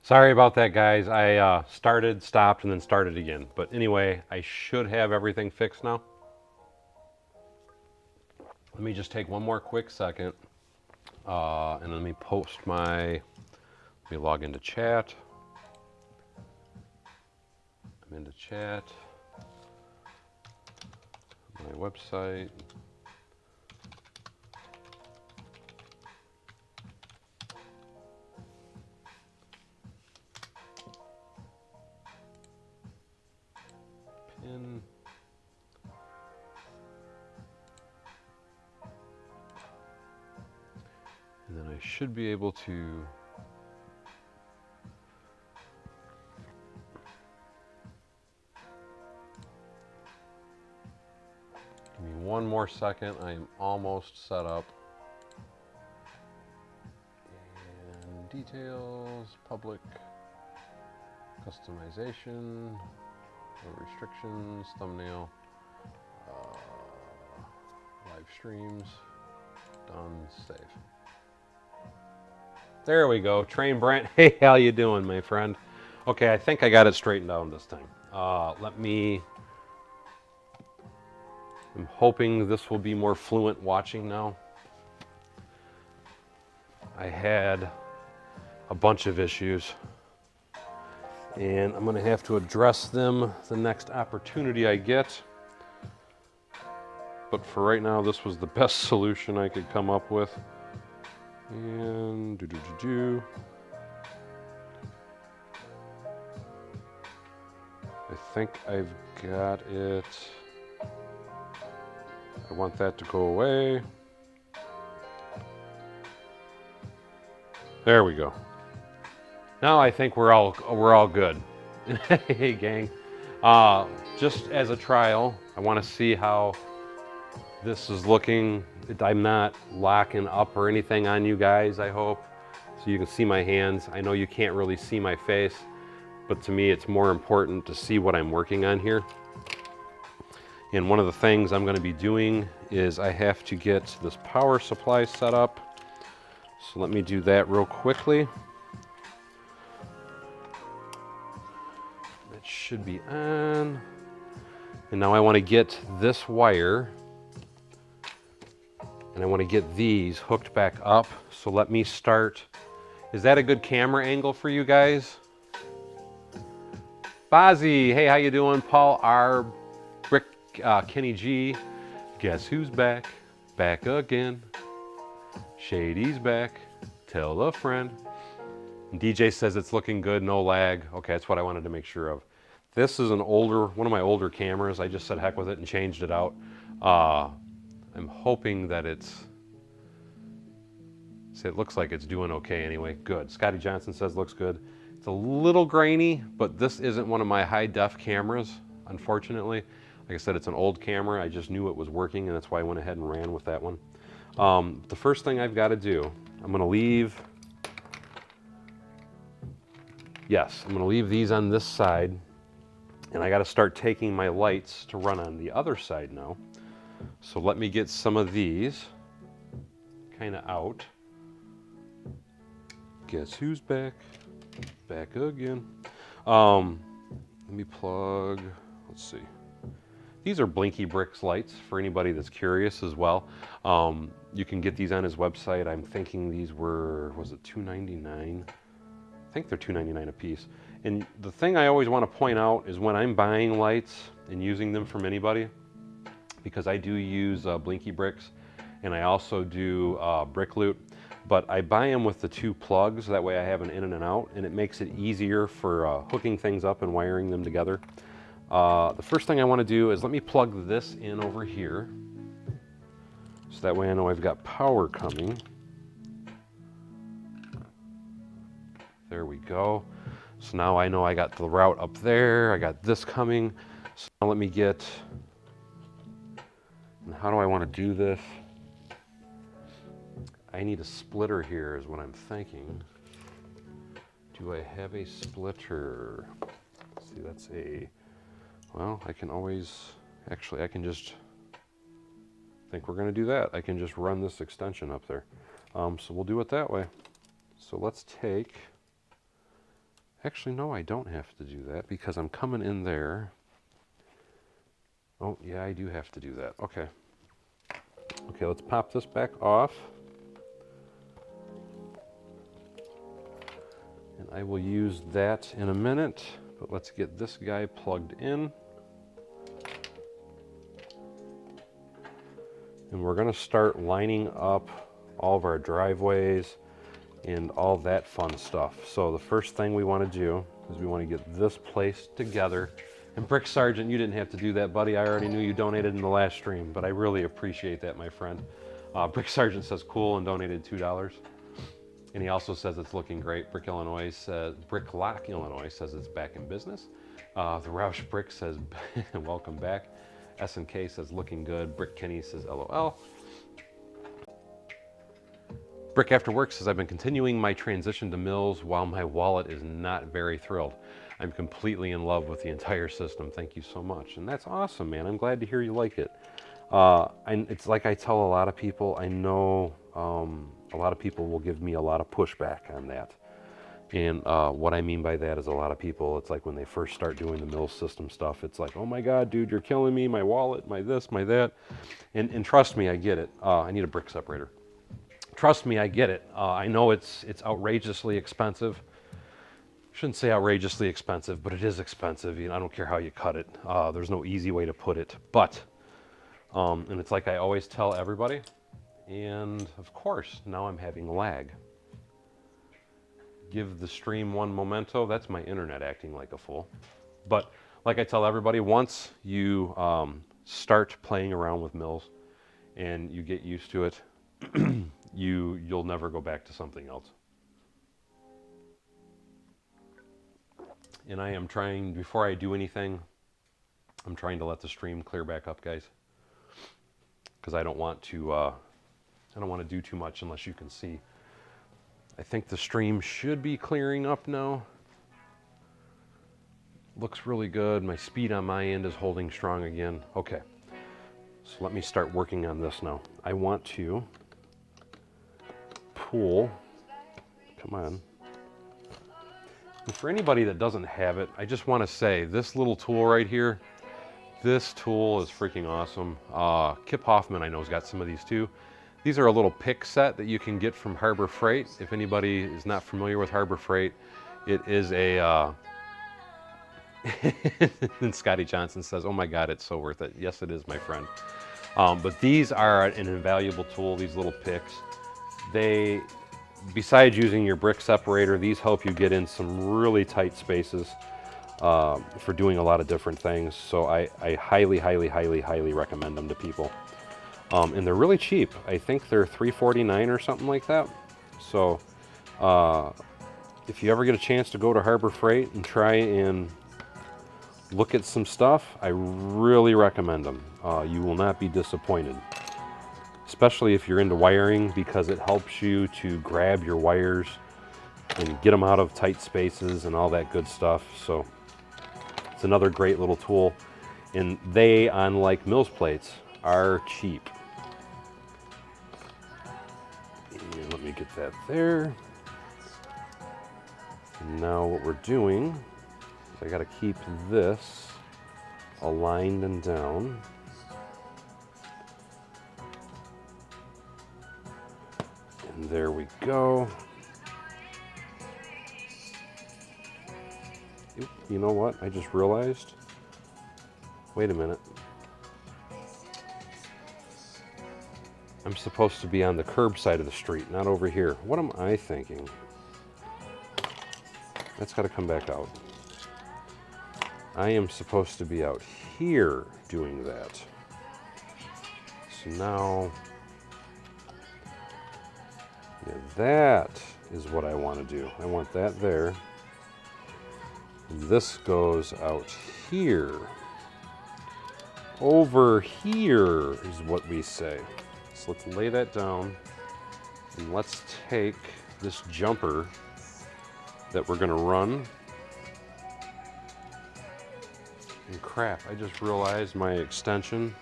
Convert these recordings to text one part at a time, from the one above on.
Sorry about that, guys. I started, stopped, and then started again. But anyway, I should have everything fixed now. Let me just take one more quick second, and let me post my. Let me log into chat. I'm into chat. My website. Pin. And then I should be able to. Give me one more second. I am almost set up. And details, public, customization, no restrictions, thumbnail, live streams, done, save. There we go. Train Brent. Hey, how you doing, my friend? Okay, I think I got it straightened out this time. I'm hoping this will be more fluent watching now. I had a bunch of issues, and I'm going to have to address them the next opportunity I get. But for right now, this was the best solution I could come up with. And I think I've got it. I want that to go away. There we go. Now I think we're all good. Hey gang, just as a trial, I want to see how this is looking. I'm not locking up or anything on you guys, I hope. So you can see my hands. I know you can't really see my face, but to me it's more important to see what I'm working on here. And one of the things I'm going to be doing is I have to get this power supply set up. So let me do that real quickly. That should be on. And now I want to get this wire, and I want to get these hooked back up. So let me start. Is that a good camera angle for you guys? Bozzy, hey, how you doing? Paul R. Brick, Kenny G. Guess who's back? Back again. Shady's back. Tell a friend. And DJ says it's looking good, no lag. Okay, that's what I wanted to make sure of. This is one of my older cameras. I just said heck with it and changed it out. I'm hoping that it looks like it's doing okay anyway. Good. Scotty Johnson says looks good. It's a little grainy, but this isn't one of my high def cameras, unfortunately. Like I said, it's an old camera. I just knew it was working, and that's why I went ahead and ran with that one. The first thing I've got to do, I'm going to leave these on this side, and I got to start taking my lights to run on the other side now. So let me get some of these kind of out. Guess who's back? Back again. Let me plug, let's see. These are Blinky Bricks lights for anybody that's curious as well. You can get these on his website. I'm thinking these were, was it $2.99? I think they're $2.99 a piece. And the thing I always want to point out is when I'm buying lights and using them from anybody, because I do use Blinky Bricks, and I also do Brick Loot, but I buy them with the two plugs. That way I have an in and an out, and it makes it easier for hooking things up and wiring them together. The first thing I want to do is let me plug this in over here, so that way I know I've got power coming. There we go. So now I know I got the route up there, I got this coming. So now let me get, and how do I want to do this? I need a splitter here is what I'm thinking. Do I have a splitter? Let's see, that's a, well, I can always, actually I can just, I think we're going to do that. I can just run this extension up there. So we'll do it that way. So let's take, actually no, I don't have to do that because I'm coming in there. Oh yeah, I do have to do that. Okay. Okay, let's pop this back off. And I will use that in a minute, but let's get this guy plugged in. And we're gonna start lining up all of our driveways and all that fun stuff. So the first thing we wanna do is we wanna get this placed together. And Brick Sergeant, you didn't have to do that, buddy. I already knew you donated in the last stream, but I really appreciate that, my friend. Brick Sergeant says cool and donated $2. And he also says it's looking great. Brick Lock, Illinois says it's back in business. The Roush Brick says welcome back. S&K says looking good. Brick Kenny says LOL. Brick After Work says I've been continuing my transition to mills while my wallet is not very thrilled. I'm completely in love with the entire system. Thank you so much. And that's awesome, man. I'm glad to hear you like it. It's like I tell a lot of people, I know a lot of people will give me a lot of pushback on that. And what I mean by that is a lot of people, it's like when they first start doing the mill system stuff, it's like, oh my God, dude, you're killing me, my wallet, my this, my that. And trust me, I get it. I need a brick separator. Trust me, I get it. I know it's outrageously expensive. Shouldn't say outrageously expensive, but it is expensive. You know, I don't care how you cut it. There's no easy way to put it. But, and it's like I always tell everybody, and of course, now I'm having lag. Give the stream one memento. That's my internet acting like a fool. But like I tell everybody, once you start playing around with mills and you get used to it, you'll never go back to something else. And I am trying, before I do anything, I'm trying to let the stream clear back up, guys, because I don't want to do too much unless you can see. I think the stream should be clearing up now. Looks really good. My speed on my end is holding strong again. Okay, so let me start working on this now. I want to pull, come on. And for anybody that doesn't have it, I just want to say this little tool right here, this tool is freaking awesome. Kip Hoffman, I know, has got some of these too. These are a little pick set that you can get from Harbor Freight. If anybody is not familiar with Harbor Freight, it is a, and Scotty Johnson says, oh my God, it's so worth it. Yes, it is, my friend. But these are an invaluable tool, these little picks. They, besides using your brick separator, these help you get in some really tight spaces for doing a lot of different things. So I highly, highly, highly, highly recommend them to people. And they're really cheap. I think they're $3.49 or something like that. So if you ever get a chance to go to Harbor Freight and try and look at some stuff, I really recommend them. You will not be disappointed. Especially if you're into wiring, because it helps you to grab your wires and get them out of tight spaces and all that good stuff. So it's another great little tool. And they, unlike Mills plates, are cheap. And let me get that there. And now what we're doing is I got to keep this aligned and down. And there we go. Oop, you know what? I just realized. Wait a minute. I'm supposed to be on the curb side of the street, not over here. What am I thinking? That's got to come back out. I am supposed to be out here doing that. So now, yeah, that is what I want to do. I want that there. And this goes out here. Over here is what we say. So let's lay that down, and let's take this jumper that we're gonna run. And crap, I just realized my extension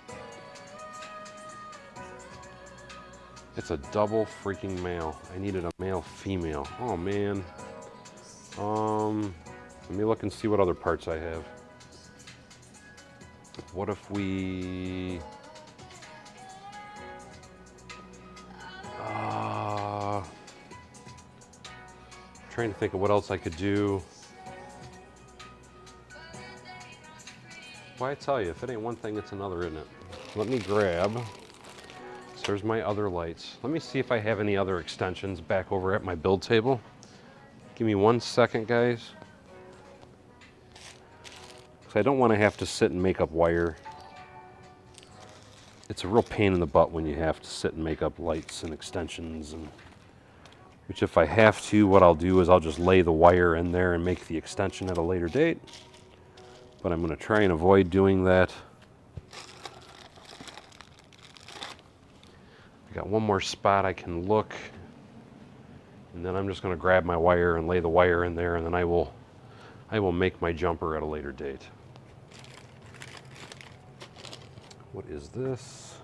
It's a double freaking male. I needed a male female. Oh man. Let me look and see what other parts I have. What if we... trying to think of what else I could do. Why I tell you, if it ain't one thing, it's another, isn't it? Let me grab... So there's my other lights. Let me see if I have any other extensions back over at my build table. Give me 1 second, guys. Because I don't want to have to sit and make up wire. It's a real pain in the butt when you have to sit and make up lights and extensions. Which if I have to, what I'll do is I'll just lay the wire in there and make the extension at a later date. But I'm going to try and avoid doing that. I got one more spot I can look, and then I'm just going to grab my wire and lay the wire in there, and then I will make my jumper at a later date. What is this?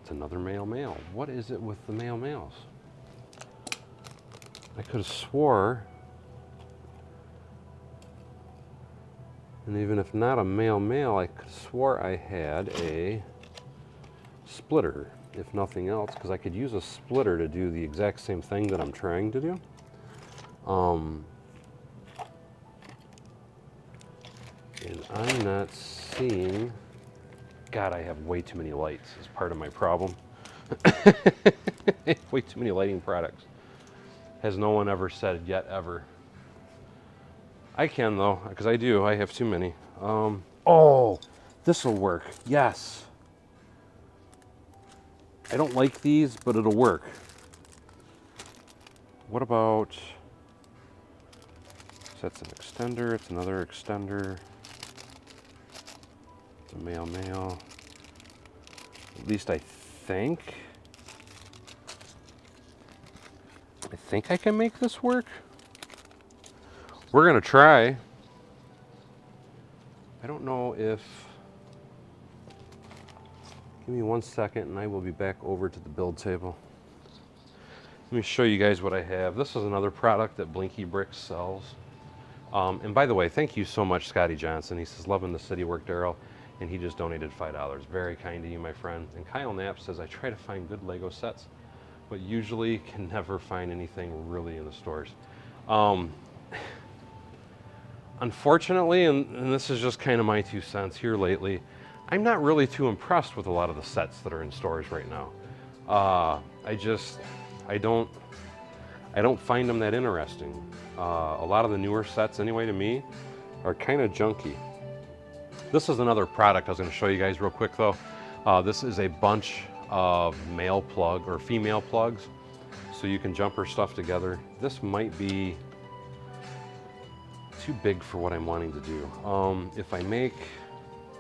It's another male. What is it with the males? I could have swore, and even if not a male, I could have swore I had a splitter. If nothing else, because I could use a splitter to do the exact same thing that I'm trying to do. And I'm not seeing... God, I have way too many lights as part of my problem. Way too many lighting products. Has no one ever said yet, ever. I can, though, because I do. I have too many. Oh, this will work. Yes. I don't like these, but it'll work. What about... So that's an extender. It's another extender. It's a male. At least I think. I think I can make this work. We're going to try. I don't know if... Give me 1 second and I will be back over to the build table. Let me show you guys what I have. This is another product that Blinky Bricks sells. And by the way, thank you so much, Scotty Johnson. He says, loving the city work, Daryl. And he just donated $5. Very kind to you, my friend. And Kyle Knapp says, I try to find good Lego sets, but usually can never find anything really in the stores. Unfortunately, and this is just kind of my 2 cents here lately, I'm not really too impressed with a lot of the sets that are in stores right now. I don't find them that interesting. A lot of the newer sets, anyway, to me, are kind of junky. This is another product I was going to show you guys real quick, though. This is a bunch of male plug or female plugs, so you can jumper stuff together. This might be too big for what I'm wanting to do. If I make...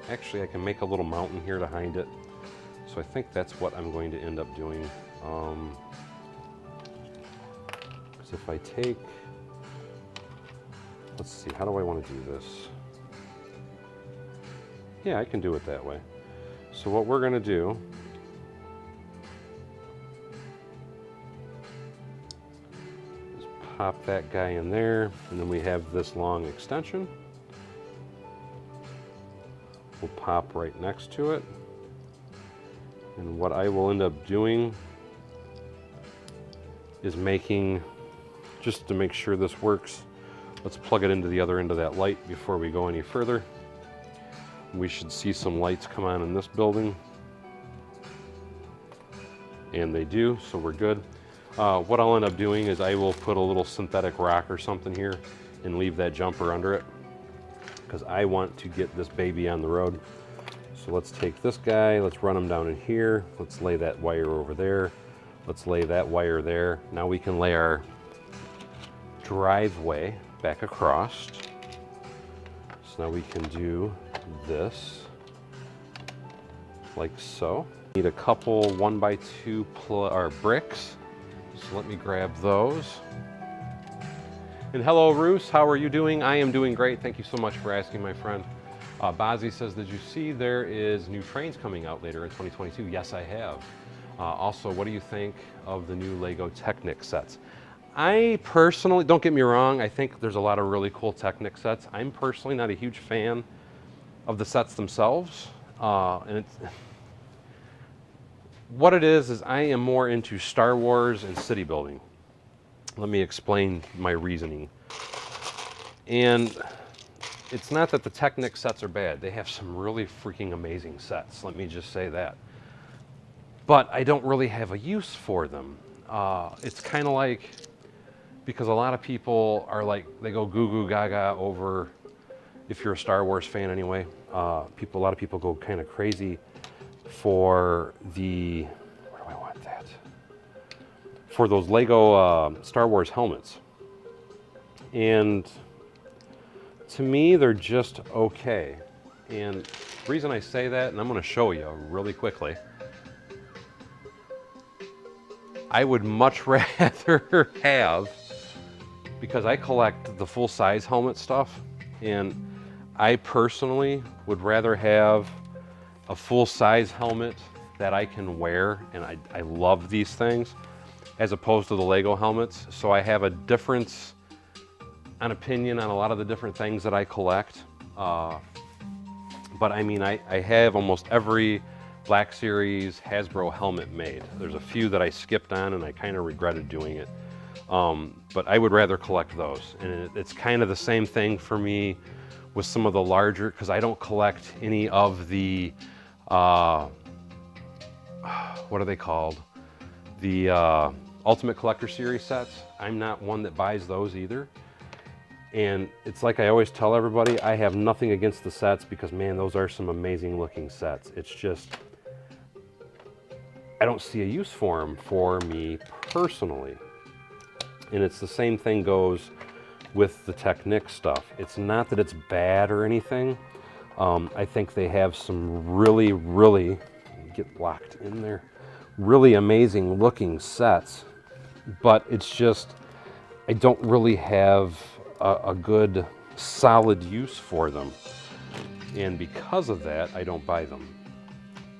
Actually, I can make a little mountain here to hide it. So I think that's what I'm going to end up doing. Because if I take... Let's see, how do I want to do this? Yeah, I can do it that way. So what we're going to do... is pop that guy in there, and then we have this long extension. Will pop right next to it. And what I will end up doing is making, just to make sure this works, let's plug it into the other end of that light before we go any further. We should see some lights come on in this building. And they do, so we're good. What I'll end up doing is I will put a little synthetic rock or something here and leave that jumper under it, because I want to get this baby on the road. So let's take this guy, let's run him down in here, let's lay that wire over there, let's lay that wire there. Now we can lay our driveway back across. So now we can do this, like so. Need a couple 1x2 bricks, so let me grab those. And hello, Roos. How are you doing? I am doing great. Thank you so much for asking, my friend. Bazzi says, did you see there is new trains coming out later in 2022? Yes, I have. Also, what do you think of the new Lego Technic sets? I personally, don't get me wrong, I think there's a lot of really cool Technic sets. I'm personally not a huge fan of the sets themselves. And it's, what it is I am more into Star Wars and city building. Let me explain my reasoning. And it's not that the Technic sets are bad. They have some really freaking amazing sets, let me just say that. But I don't really have a use for them. It's kind of like, because a lot of people are like, they go goo goo gaga over, if you're a Star Wars fan anyway, a lot of people go kind of crazy for the, where do I want that? For those Lego Star Wars helmets. And to me, they're just okay. And the reason I say that, and I'm gonna show you really quickly, I would much rather have, because I collect the full-size helmet stuff, and I personally would rather have a full-size helmet that I can wear, and I love these things, as opposed to the Lego helmets. So I have a difference an opinion on a lot of the different things that I collect. But I mean, I have almost every Black Series Hasbro helmet made. There's a few that I skipped on and I kind of regretted doing it. But I would rather collect those. And it's kind of the same thing for me with some of the larger, because I don't collect any of the, what are they called? The Ultimate Collector Series sets. I'm not one that buys those either. And it's like I always tell everybody, I have nothing against the sets because, man, those are some amazing looking sets. It's just, I don't see a use for them for me personally. And it's the same thing goes with the Technic stuff. It's not that it's bad or anything. I think they have some really, really, get locked in there, really amazing looking sets. But it's just, I don't really have a good solid use for them, and because of that I don't buy them.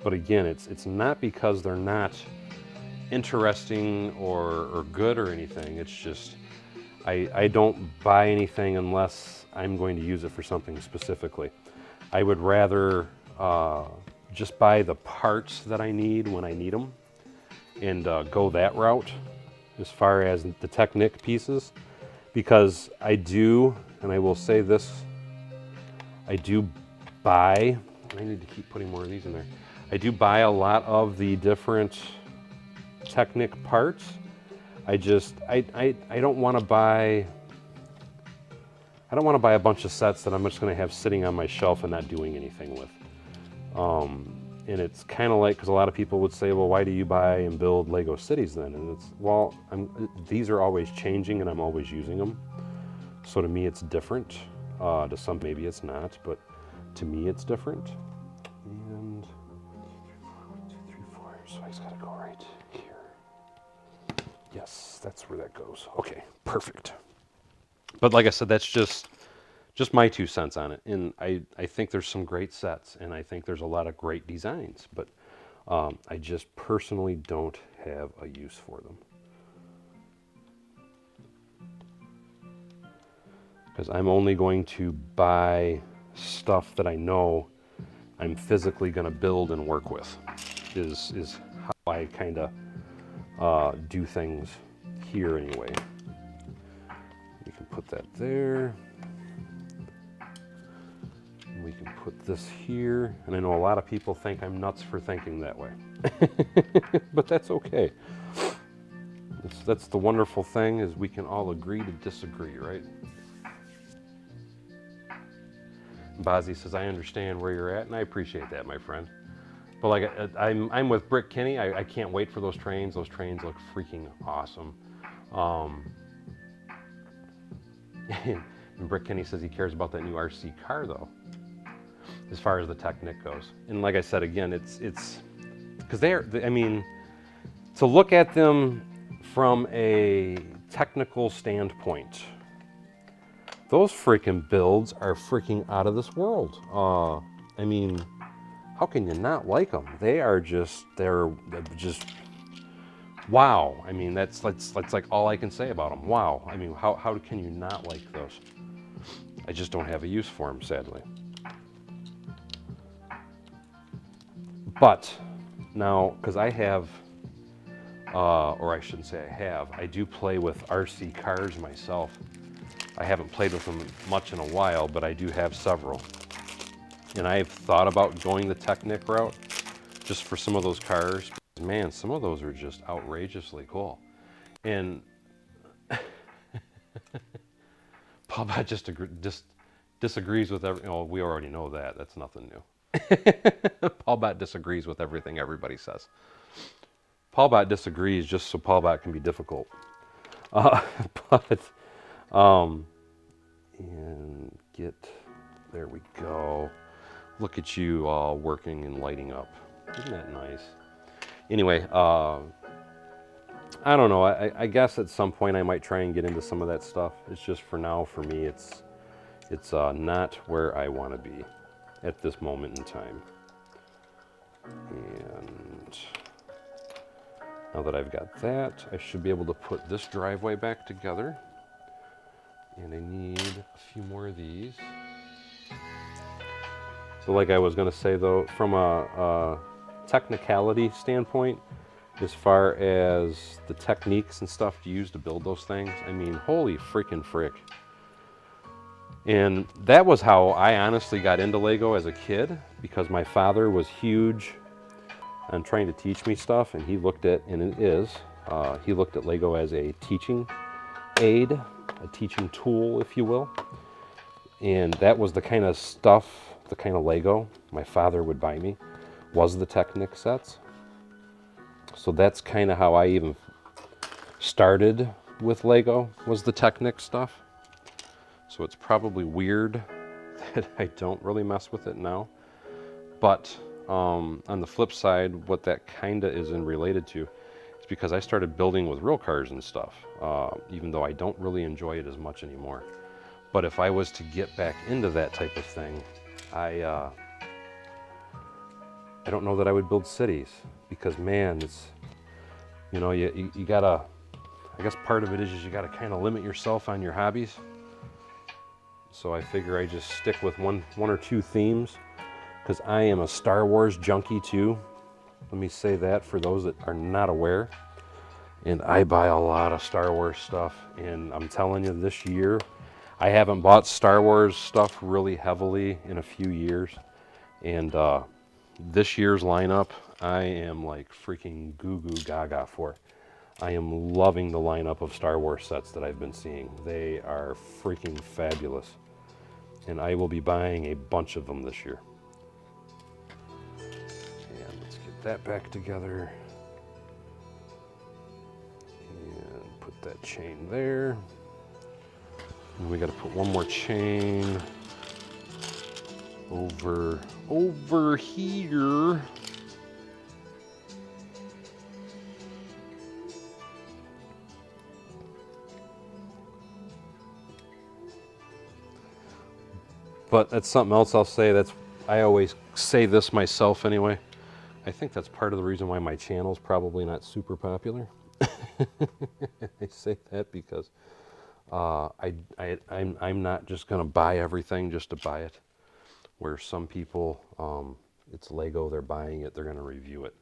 But again, it's not because they're not interesting or good or anything. It's just I don't buy anything unless I'm going to use it for something specifically. I would rather just buy the parts that I need when I need them and go that route as far as the Technic pieces. Because I do, and I will say this, I do buy, I need to keep putting more of these in there. I do buy a lot of the different Technic parts. I don't want to buy, I don't want to buy a bunch of sets that I'm just going to have sitting on my shelf and not doing anything with. And it's kind of like, because a lot of people would say, well, why do you buy and build Lego cities then? And it's, well, these are always changing and I'm always using them. So to me, it's different. To some, maybe it's not, but to me, it's different. And 1, 2, 3, 4, so I just gotta go right here. Yes, that's where that goes. Okay, perfect. But like I said, that's just my 2 cents on it. And I think there's some great sets, and I think there's a lot of great designs, but I just personally don't have a use for them. Because I'm only going to buy stuff that I know I'm physically going to build and work with, is how I kind of do things here anyway. You can put that there. We can put this here, and I know a lot of people think I'm nuts for thinking that way, but that's okay. That's the wonderful thing, is we can all agree to disagree, right? Bazzi says, I understand where you're at, and I appreciate that, my friend. But like, I'm with Brick Kinney. I can't wait for those trains. Those trains look freaking awesome. And Brick Kinney says he cares about that new RC car, though, as far as the Technic goes. And like I said, again, it's because I mean, to look at them from a technical standpoint, those freaking builds are freaking out of this world. I mean, how can you not like them? They're just wow. I mean, that's like all I can say about them. Wow. I mean, how can you not like those? I just don't have a use for them, sadly. But now, because I have, or I shouldn't say I have, I do play with RC cars myself. I haven't played with them much in a while, but I do have several. And I've thought about going the Technic route just for some of those cars. Man, some of those are just outrageously cool. And Paul Bot just disagrees with every. Oh, we already know that. That's nothing new. Paul Bot disagrees with everything everybody says. Paul Bot disagrees just so Paul Bot can be difficult. But and get, there we go. Look at you all working and lighting up. Isn't that nice? Anyway, I don't know. I guess at some point I might try and get into some of that stuff. It's just for now, for me, it's not where I want to be at this moment in time. And now that I've got that, I should be able to put this driveway back together. And I need a few more of these. So like I was going to say though, from a technicality standpoint, as far as the techniques and stuff to use to build those things, I mean, holy freaking frick. And that was how I honestly got into Lego as a kid, because my father was huge on trying to teach me stuff, and he looked at, and it is, he looked at Lego as a teaching aid, a teaching tool, if you will. And that was the kind of stuff, the kind of Lego my father would buy me, was the Technic sets. So that's kind of how I even started with Lego, was the Technic stuff. So it's probably weird that I don't really mess with it now. But on the flip side, what that kind of is in related to is because I started building with real cars and stuff, even though I don't really enjoy it as much anymore. But if I was to get back into that type of thing, I don't know that I would build cities, because man, it's, you know, you gotta, I guess part of it is you gotta kind of limit yourself on your hobbies. So I figure I just stick with one or two themes, because I am a Star Wars junkie too. Let me say that for those that are not aware. And I buy a lot of Star Wars stuff, and I'm telling you, this year I haven't bought Star Wars stuff really heavily in a few years. And this year's lineup, I am like freaking goo goo gaga for. I am loving the lineup of Star Wars sets that I've been seeing. They are freaking fabulous. And I will be buying a bunch of them this year. And let's get that back together. And put that chain there. And we got to put one more chain over here. But that's something else I'll say. I always say this myself anyway. I think that's part of the reason why my channel's probably not super popular. I say that because I'm not just going to buy everything just to buy it. Where some people, it's Lego, they're buying it, they're going to review it.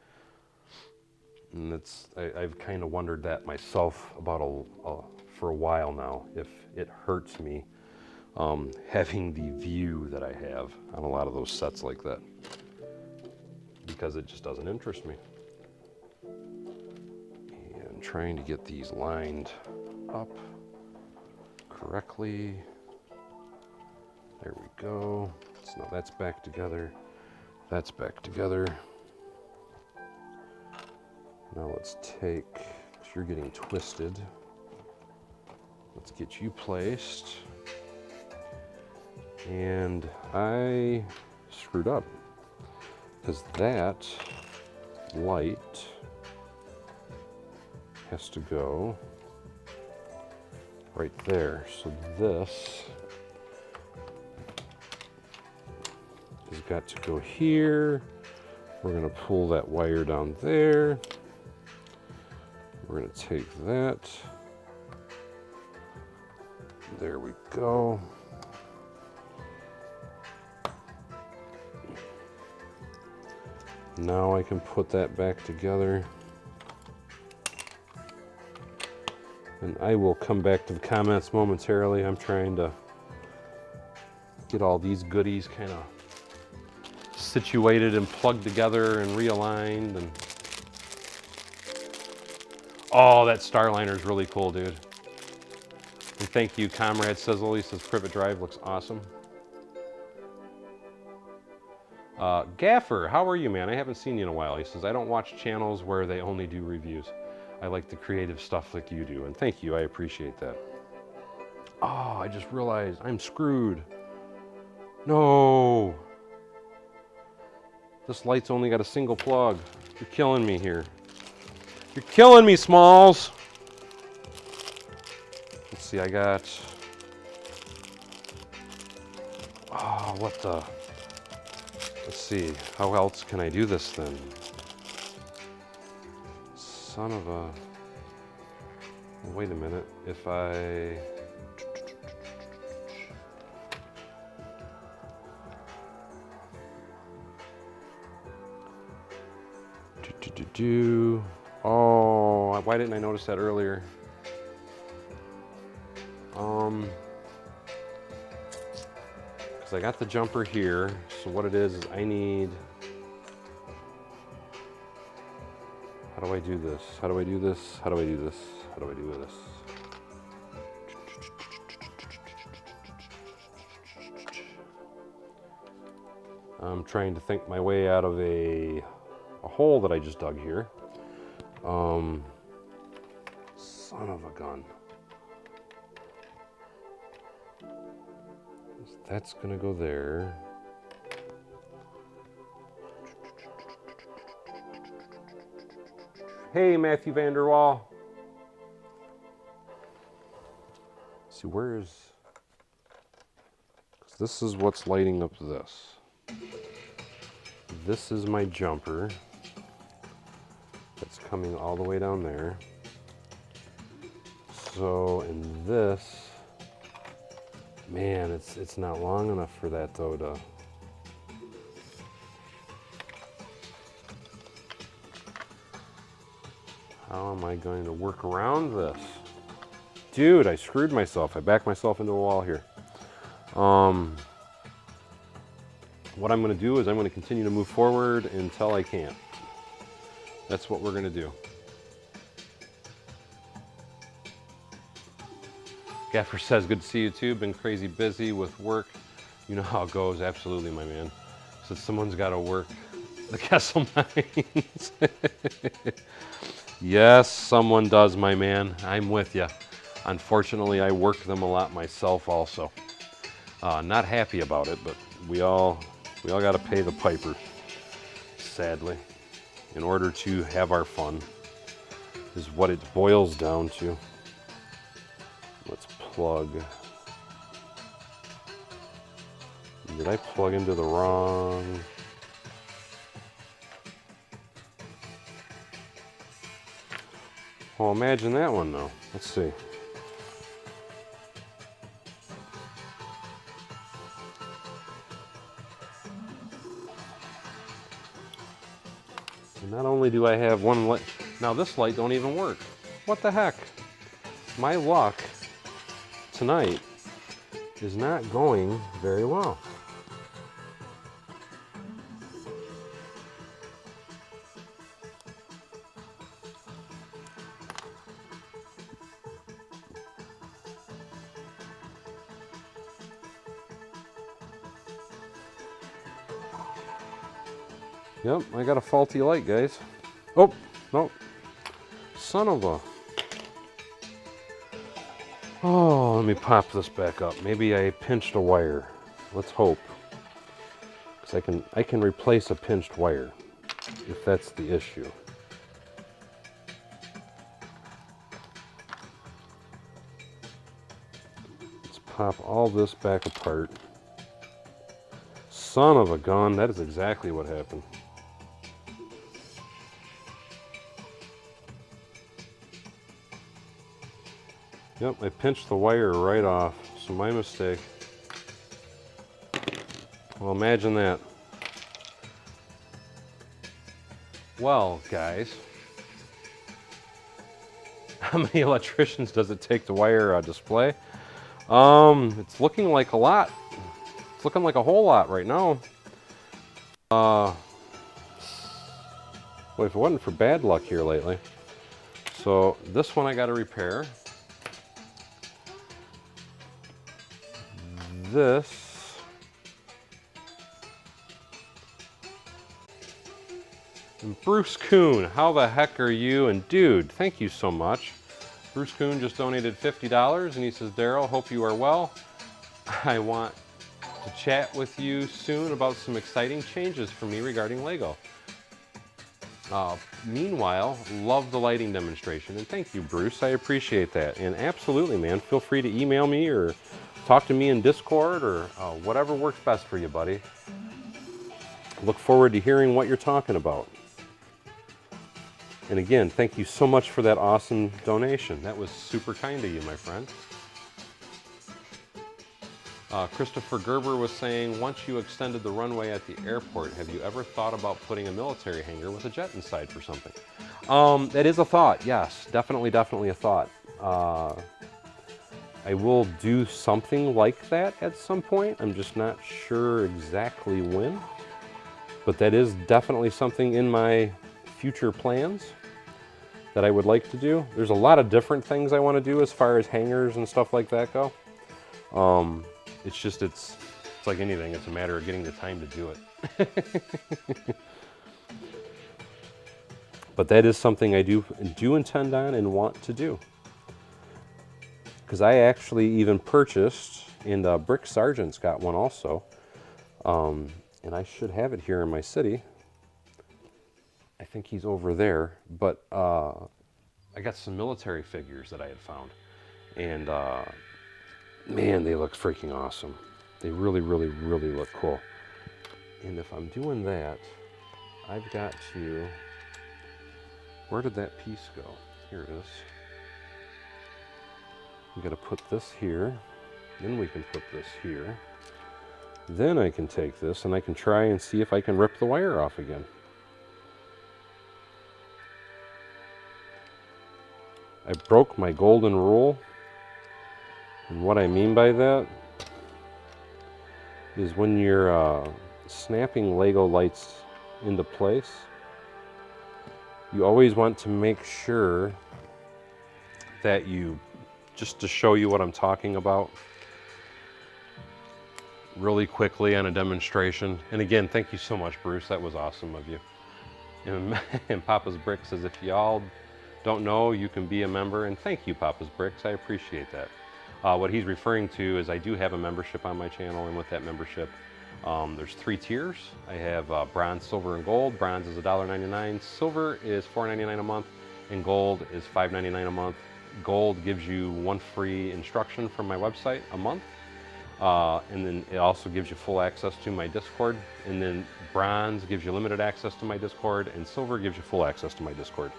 And I've kind of wondered that myself about for a while now, if it hurts me having the view that I have on a lot of those sets like that, because it just doesn't interest me. And trying to get these lined up correctly. There we go. So now that's back together. That's back together. Now let's take, because you're getting twisted, let's get you placed. And I screwed up, because that light has to go right there. So this has got to go here. We're going to pull that wire down there. We're going to take that. There we go. Now I can put that back together. And I will come back to the comments momentarily. I'm trying to get all these goodies kind of situated and plugged together and realigned. And oh, that Starliner is really cool, dude. And thank you, Comrade Sizzle. He says Privet Drive looks awesome. Gaffer, how are you, man? I haven't seen you in a while. He says, I don't watch channels where they only do reviews. I like the creative stuff like you do. And thank you, I appreciate that. Oh, I just realized I'm screwed. No. This light's only got a single plug. You're killing me here. You're killing me, Smalls. Let's see, I got... Oh, what the... Let's see, how else can I do this then? Son of a... Wait a minute, if I... Oh, why didn't I notice that earlier? Because I got the jumper here, so what it is I need... How do I do this? How do I do this? How do I do this? How do I do this? I'm trying to think my way out of a hole that I just dug here. Son of a gun. That's gonna go there. Hey, Matthew Vanderwall. Let's see, where's... This is what's lighting up this. This is my jumper. That's coming all the way down there. So, in this... Man, it's not long enough for that, though, to... How am I going to work around this? Dude, I screwed myself. I backed myself into a wall here. What I'm going to do is I'm going to continue to move forward until I can't. That's what we're going to do. Gaffer says, good to see you too. Been crazy busy with work. You know how it goes. Absolutely, my man. So someone's got to work the Kessel Mines. Yes, someone does, my man. I'm with you. Unfortunately, I work them a lot myself also. Not happy about it, but we all got to pay the piper, sadly, in order to have our fun, is what it boils down to. Let's plug. Did I plug into the wrong? Well, imagine that one though. Let's see. And not only do I have one light, now this light don't even work. What the heck? My luck tonight is not going very well. Yep, I got a faulty light, guys. Oh, no. Son of a... Oh, let me pop this back up. Maybe I pinched a wire. Let's hope. Because I can replace a pinched wire, if that's the issue. Let's pop all this back apart. Son of a gun, that is exactly what happened. Yep, I pinched the wire right off, so my mistake. Well, imagine that. Well, guys, how many electricians does it take to wire a display? It's looking like a lot. It's looking like a whole lot right now. Well, if it wasn't for bad luck here lately. So this one I got to repair. This. And Bruce Kuhn, how the heck are you? And dude, thank you so much. Bruce Kuhn just donated $50 and he says, Daryl, hope you are well. I want to chat with you soon about some exciting changes for me regarding Lego. Meanwhile, love the lighting demonstration, and thank you, Bruce. I appreciate that. And absolutely, man, feel free to email me or talk to me in Discord or whatever works best for you, buddy. Look forward to hearing what you're talking about. And again, thank you so much for that awesome donation. That was super kind of you, my friend. Christopher Gerber was saying, once you extended the runway at the airport, have you ever thought about putting a military hangar with a jet inside for something? That is a thought, yes. Definitely a thought. I will do something like that at some point. I'm just not sure exactly when. But that is definitely something in my future plans that I would like to do. There's a lot of different things I want to do as far as hangars and stuff like that go. It's just, it's like anything. It's a matter of getting the time to do it. But that is something I do intend on and want to do. Because I actually even purchased, and Brick Sargent's got one also. And I should have it here in my city. I think he's over there. But I got some military figures that I had found. And man, they look freaking awesome. They really look cool. And if I'm doing that, I've got to, where did that piece go? Here it is. I'm gonna put this here, then we can put this here. Then I can take this and I can try and see if I can rip the wire off again. I broke my golden rule. And what I mean by that is when you're snapping Lego lights into place, you always want to make sure that you, just to show you what I'm talking about really quickly on a demonstration. And again, thank you so much, Bruce. That was awesome of you. And Papa's Brick says, if y'all don't know, you can be a member. And thank you, Papa's Bricks. I appreciate that. What he's referring to is I do have a membership on my channel, and with that membership, there's 3 tiers. I have bronze, silver, and gold. Bronze is $1.99. Silver is $4.99 a month, and gold is $5.99 a month. Gold gives you 1 free instruction from my website a month, and then it also gives you full access to my Discord. And then bronze gives you limited access to my Discord, and silver gives you full access to my Discord.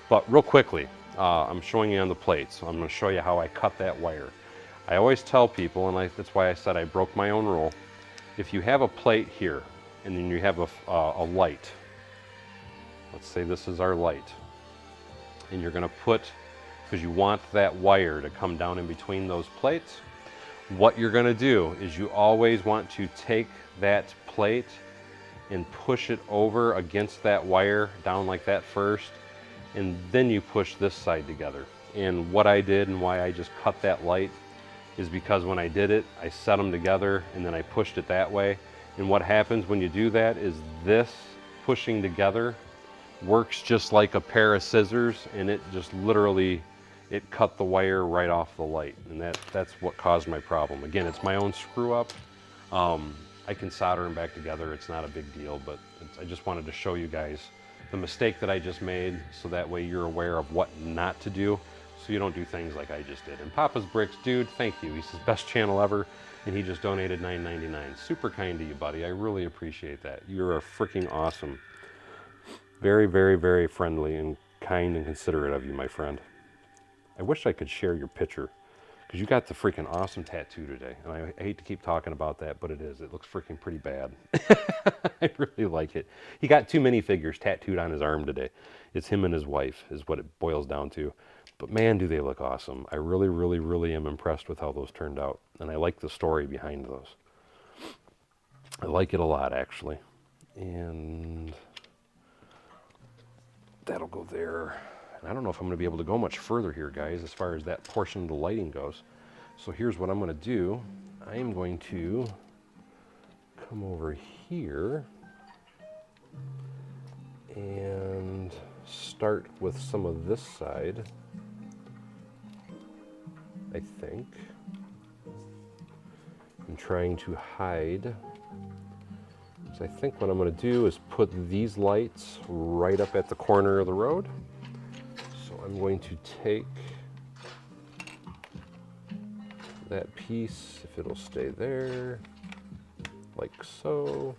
But real quickly, I'm showing you on the plate, so I'm going to show you how I cut that wire. I always tell people, and that's why I said I broke my own rule, if you have a plate here, and then you have a light, let's say this is our light, and you're going to put, because you want that wire to come down in between those plates, what you're going to do is you always want to take that plate and push it over against that wire, down like that first, and then you push this side together. And what I did and why I just cut that light is because when I did it, I set them together and then I pushed it that way. And what happens when you do that is this pushing together works just like a pair of scissors, and it just literally, it cut the wire right off the light. And that's what caused my problem. Again, it's my own screw up. I can solder them back together. It's not a big deal, but I just wanted to show you guys the mistake that I just made, so that way you're aware of what not to do, so you don't do things like I just did. And Papa's Bricks, dude, thank you. He says, best channel ever, and he just donated $9.99. Super kind to you, buddy. I really appreciate that. You're a freaking awesome. Very friendly and kind and considerate of you, my friend. I wish I could share your picture. because you got the freaking awesome tattoo today. And I hate to keep talking about that, but it is. It looks freaking pretty bad. I really like it. He got too many figures tattooed on his arm today. It's him and his wife is what it boils down to. But man, do they look awesome. I really, really, really am impressed with how those turned out. And I like the story behind those. I like it a lot, actually. And that'll go there. And I don't know if I'm going to be able to go much further here, guys, as far as that portion of the lighting goes. So here's what I'm going to do. I am going to come over here and start with some of this side, I think. I'm trying to hide. So I think what I'm going to do is put these lights right up at the corner of the road. So I'm going to take that piece, if it'll stay there, like so,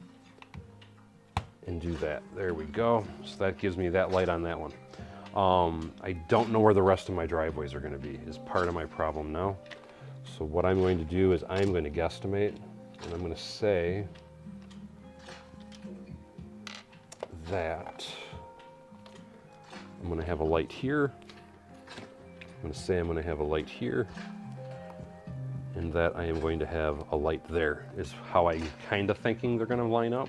and do that. There we go. So that gives me that light on that one. I don't know where the rest of my driveways are going to be, is part of my problem now. So what I'm going to do is I'm going to guesstimate, and I'm going to say that I'm going to have a light here. I'm going to say I'm going to have a light here, and that I am going to have a light there, is how I'm kind of thinking they're going to line up.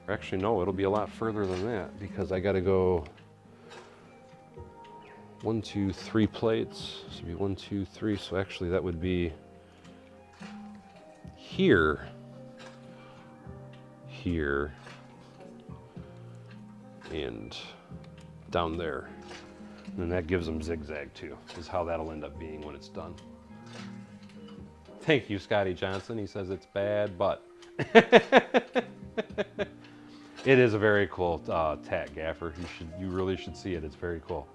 Or actually, no, it'll be a lot further than that, because I got to go 1, 2, 3 plates. So it'd be 1, 2, 3. So actually, that would be here, here, and down there. And then that gives them zigzag too, is how that'll end up being when it's done. Thank you, Scotty Johnson. He says it's bad, but it is a very cool tat, Gaffer. You really should see it. It's very cool.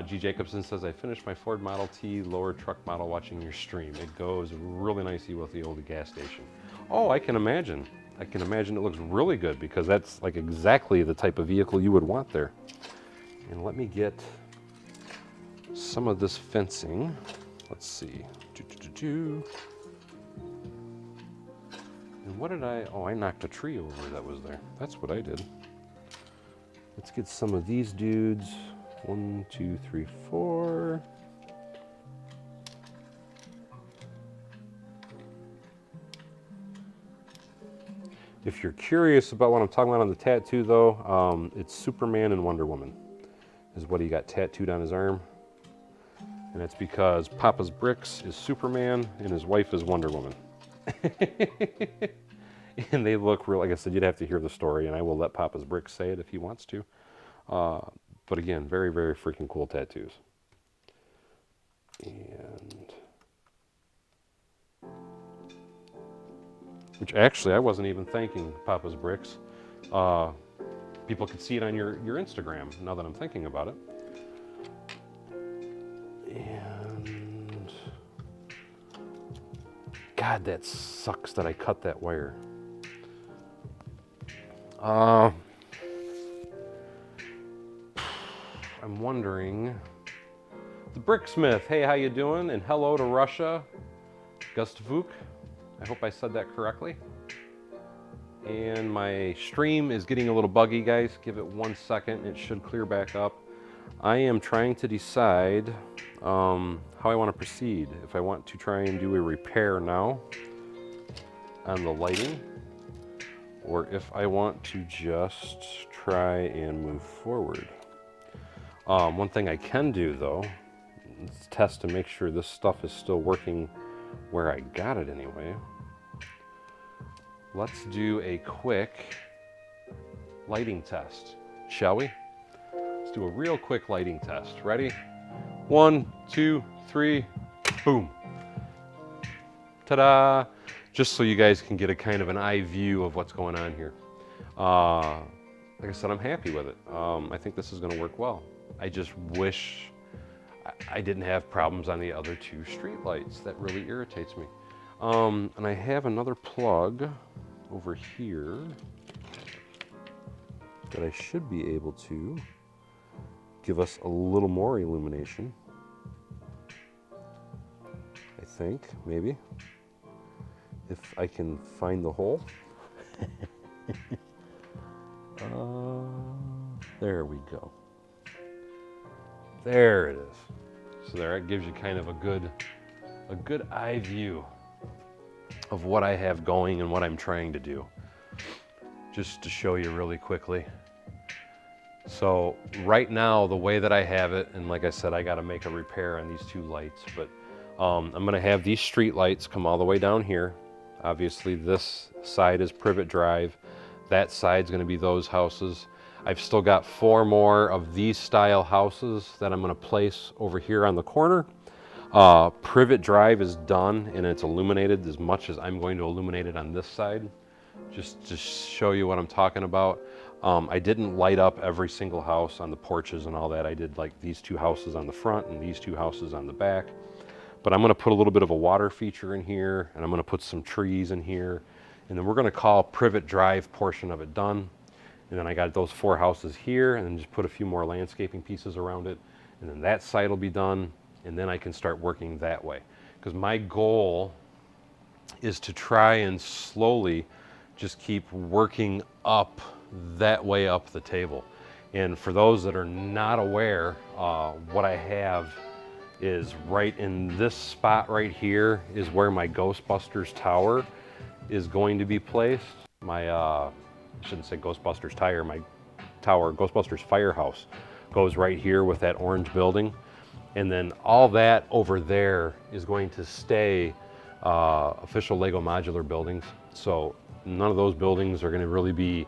G. Jacobson says, I finished my Ford Model T lower truck model watching your stream. It goes really nicely with the old gas station. Oh, I can imagine. I can imagine it looks really good, because that's like exactly the type of vehicle you would want there. And let me get some of this fencing. Let's see. And what did I knocked a tree over that was there. That's what I did. Let's get some of these dudes. 1, 2, 3, 4. If you're curious about what I'm talking about on the tattoo, though, it's Superman and Wonder Woman is what he got tattooed on his arm. And it's because Papa's Bricks is Superman and his wife is Wonder Woman. And they look real, like I said, you'd have to hear the story, and I will let Papa's Bricks say it if he wants to. But again, very, very freaking cool tattoos. And which actually I wasn't even thanking Papa's Bricks. People could see it on your Instagram, now that I'm thinking about it. And God, that sucks that I cut that wire. I'm wondering, the Bricksmith, hey, how you doing? And hello to Russia, Gustavuk. I hope I said that correctly. And my stream is getting a little buggy, guys. Give it 1 second, it should clear back up. I am trying to decide how I want to proceed. If I want to try and do a repair now on the lighting, or if I want to just try and move forward. One thing I can do, though, is test to make sure this stuff is still working where I got it anyway. Let's do a quick lighting test, shall we? Let's do a real quick lighting test. Ready? 1, 2, 3, boom. Ta-da! Just so you guys can get a kind of an eye view of what's going on here. Like I said, I'm happy with it. I think this is going to work well. I just wish I didn't have problems on the other 2 street lights. That really irritates me. And I have another plug over here that I should be able to give us a little more illumination. I think, maybe. If I can find the hole. There we go. There it is. So there, it gives you kind of a good eye view of what I have going and what I'm trying to do. Just to show you really quickly. So right now, the way that I have it, and like I said, I got to make a repair on these two lights, but I'm going to have these street lights come all the way down here. Obviously, this side is Privet Drive. That side's going to be those houses. I've still got 4 more of these style houses that I'm going to place over here on the corner. Privet Drive is done and it's illuminated as much as I'm going to illuminate it on this side. Just to show you what I'm talking about. I didn't light up every single house on the porches and all that. I did like these 2 houses on the front and these 2 houses on the back. But I'm going to put a little bit of a water feature in here, and I'm going to put some trees in here. And then we're going to call Privet Drive portion of it done. And then I got those 4 houses here, and then just put a few more landscaping pieces around it. And then that side will be done, and then I can start working that way. Because my goal is to try and slowly just keep working up that way up the table. And for those that are not aware, what I have is right in this spot right here is where my Ghostbusters tower is going to be placed. My, I shouldn't say Ghostbusters tire, my tower, Ghostbusters firehouse goes right here with that orange building. And then all that over there is going to stay official Lego modular buildings. So none of those buildings are going to really be,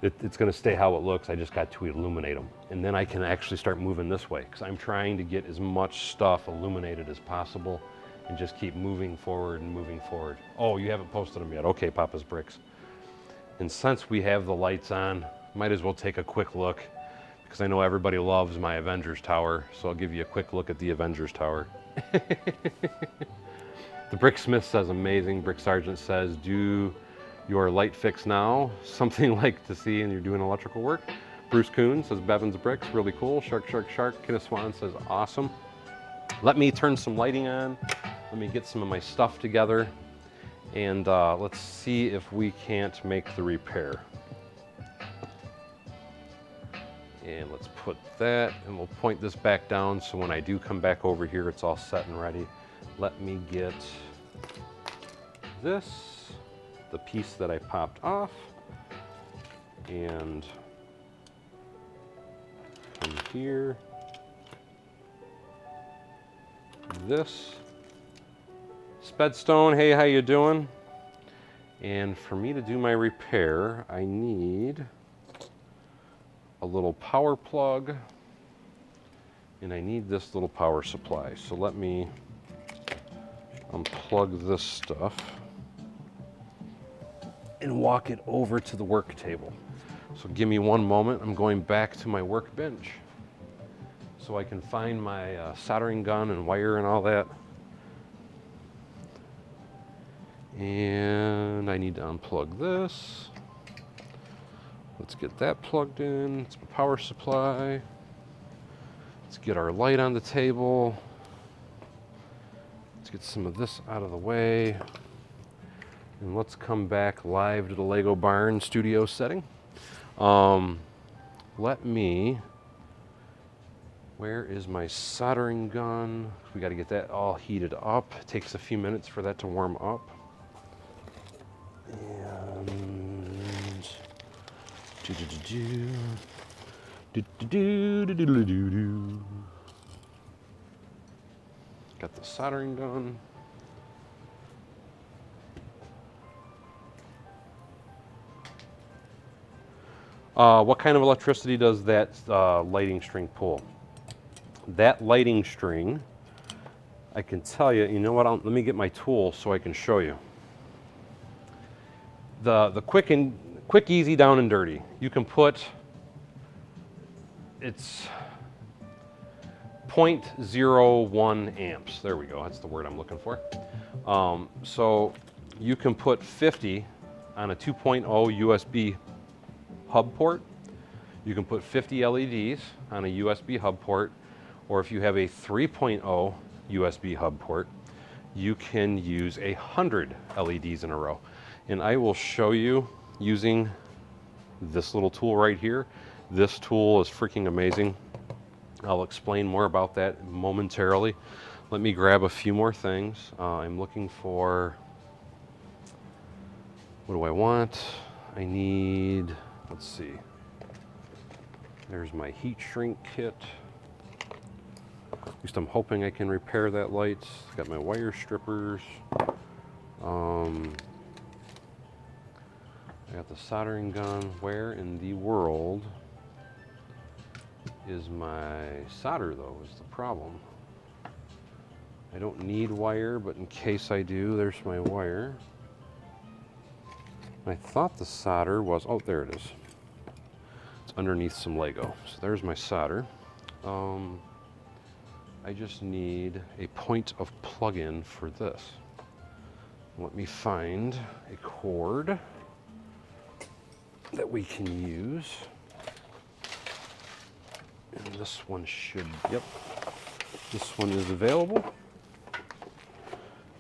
it's going to stay how it looks. I just got to illuminate them. And then I can actually start moving this way because I'm trying to get as much stuff illuminated as possible and just keep moving forward and moving forward. Oh, you haven't posted them yet. Okay, Papa's Bricks. And since we have the lights on, might as well take a quick look because I know everybody loves my Avengers Tower. So I'll give you a quick look at the Avengers Tower. The Bricksmith says amazing. Brick Sergeant says, do your light fix now, something like to see and you're doing electrical work. Bruce Coon says Bevan's Bricks, really cool. Shark, Shark, Shark. Kenneth Swan says awesome. Let me turn some lighting on. Let me get some of my stuff together. And let's see if we can't make the repair. And let's put that, and we'll point this back down so when I do come back over here, it's all set and ready. Let me get this, the piece that I popped off, and come here, this. Spedstone, hey, how you doing? And for me to do my repair, I need a little power plug, and I need this little power supply. So let me unplug this stuff and walk it over to the work table. So give me one moment. I'm going back to my workbench so I can find my soldering gun and wire and all that. And I need to unplug this. Let's get that plugged in. It's my power supply. Let's get our light on the table. Let's get some of this out of the way. And let's come back live to the Lego Barn studio setting. Where is my soldering gun? We got to get that all heated up. It takes a few minutes for that to warm up. And got the soldering done. What kind of electricity does that lighting string pull? That lighting string, I can tell you, you know what, let me get my tool so I can show you. The quick, easy, down and dirty. You can put, it's 0.01 amps. There we go, that's the word I'm looking for. So you can put 50 on a 2.0 USB hub port. You can put 50 LEDs on a USB hub port, or if you have a 3.0 USB hub port, you can use 100 LEDs in a row. And I will show you using this little tool right here. This tool is freaking amazing. I'll explain more about that momentarily. Let me grab a few more things. I'm looking for, what do I want? I need, let's see. There's my heat shrink kit. At least I'm hoping I can repair that light. Got my wire strippers. I got the soldering gun. Where in the world is my solder though, is the problem. I don't need wire, but in case I do, there's my wire. I thought the solder was, oh, there it is. It's underneath some Lego. So there's my solder. I just need a point of plug-in for this. Let me find a cord that we can use. And this one should, yep, this one is available.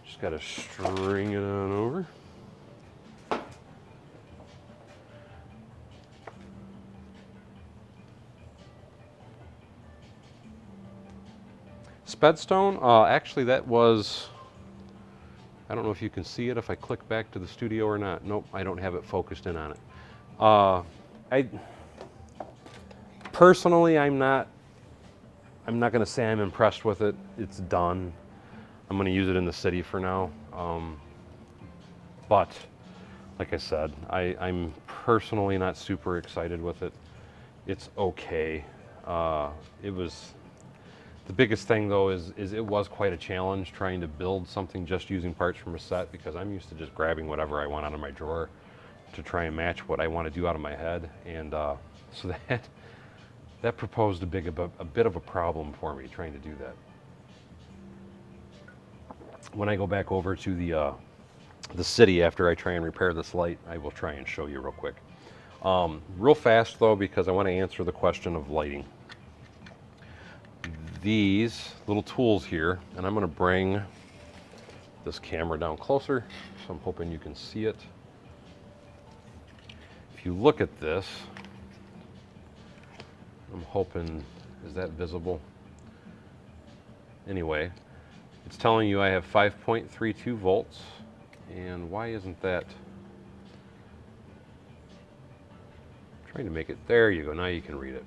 Just gotta string it on over. Spedstone, actually that was, I don't know if you can see it if I click back to the studio or not. Nope, I don't have it focused in on it. Personally, I'm not gonna say I'm impressed with it. It's done. I'm gonna use it in the city for now. But like I said, I'm personally not super excited with it. It's okay. The biggest thing though is it was quite a challenge trying to build something just using parts from a set, because I'm used to just grabbing whatever I want out of my drawer to try and match what I want to do out of my head, and so that proposed a bit of a problem for me trying to do that. When I go back over to the city after I try and repair this light, I will try and show you real quick. Real fast though, because I want to answer the question of lighting. These little tools here, and I'm going to bring this camera down closer, so I'm hoping you can see it. If you look at this, I'm hoping, is that visible? Anyway, it's telling you I have 5.32 volts, and why isn't that? I'm trying to make it, there you go, now you can read it.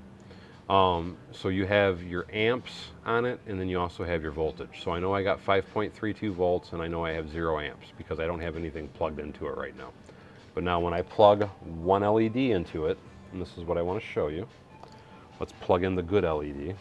So you have your amps on it, and then you also have your voltage. So I know I got 5.32 volts, and I know I have 0 amps because I don't have anything plugged into it right now. But now when I plug one LED into it, and this is what I want to show you, let's plug in the good LED.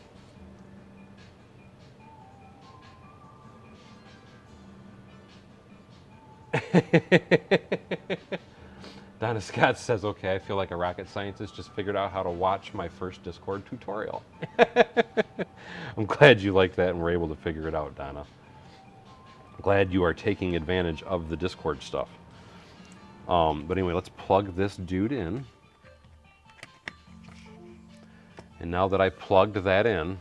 Donna Scott says, okay, I feel like a rocket scientist just figured out how to watch my first Discord tutorial. I'm glad you like that and were able to figure it out, Donna. Glad you are taking advantage of the Discord stuff. But anyway, let's plug this dude in. And now that I plugged that in,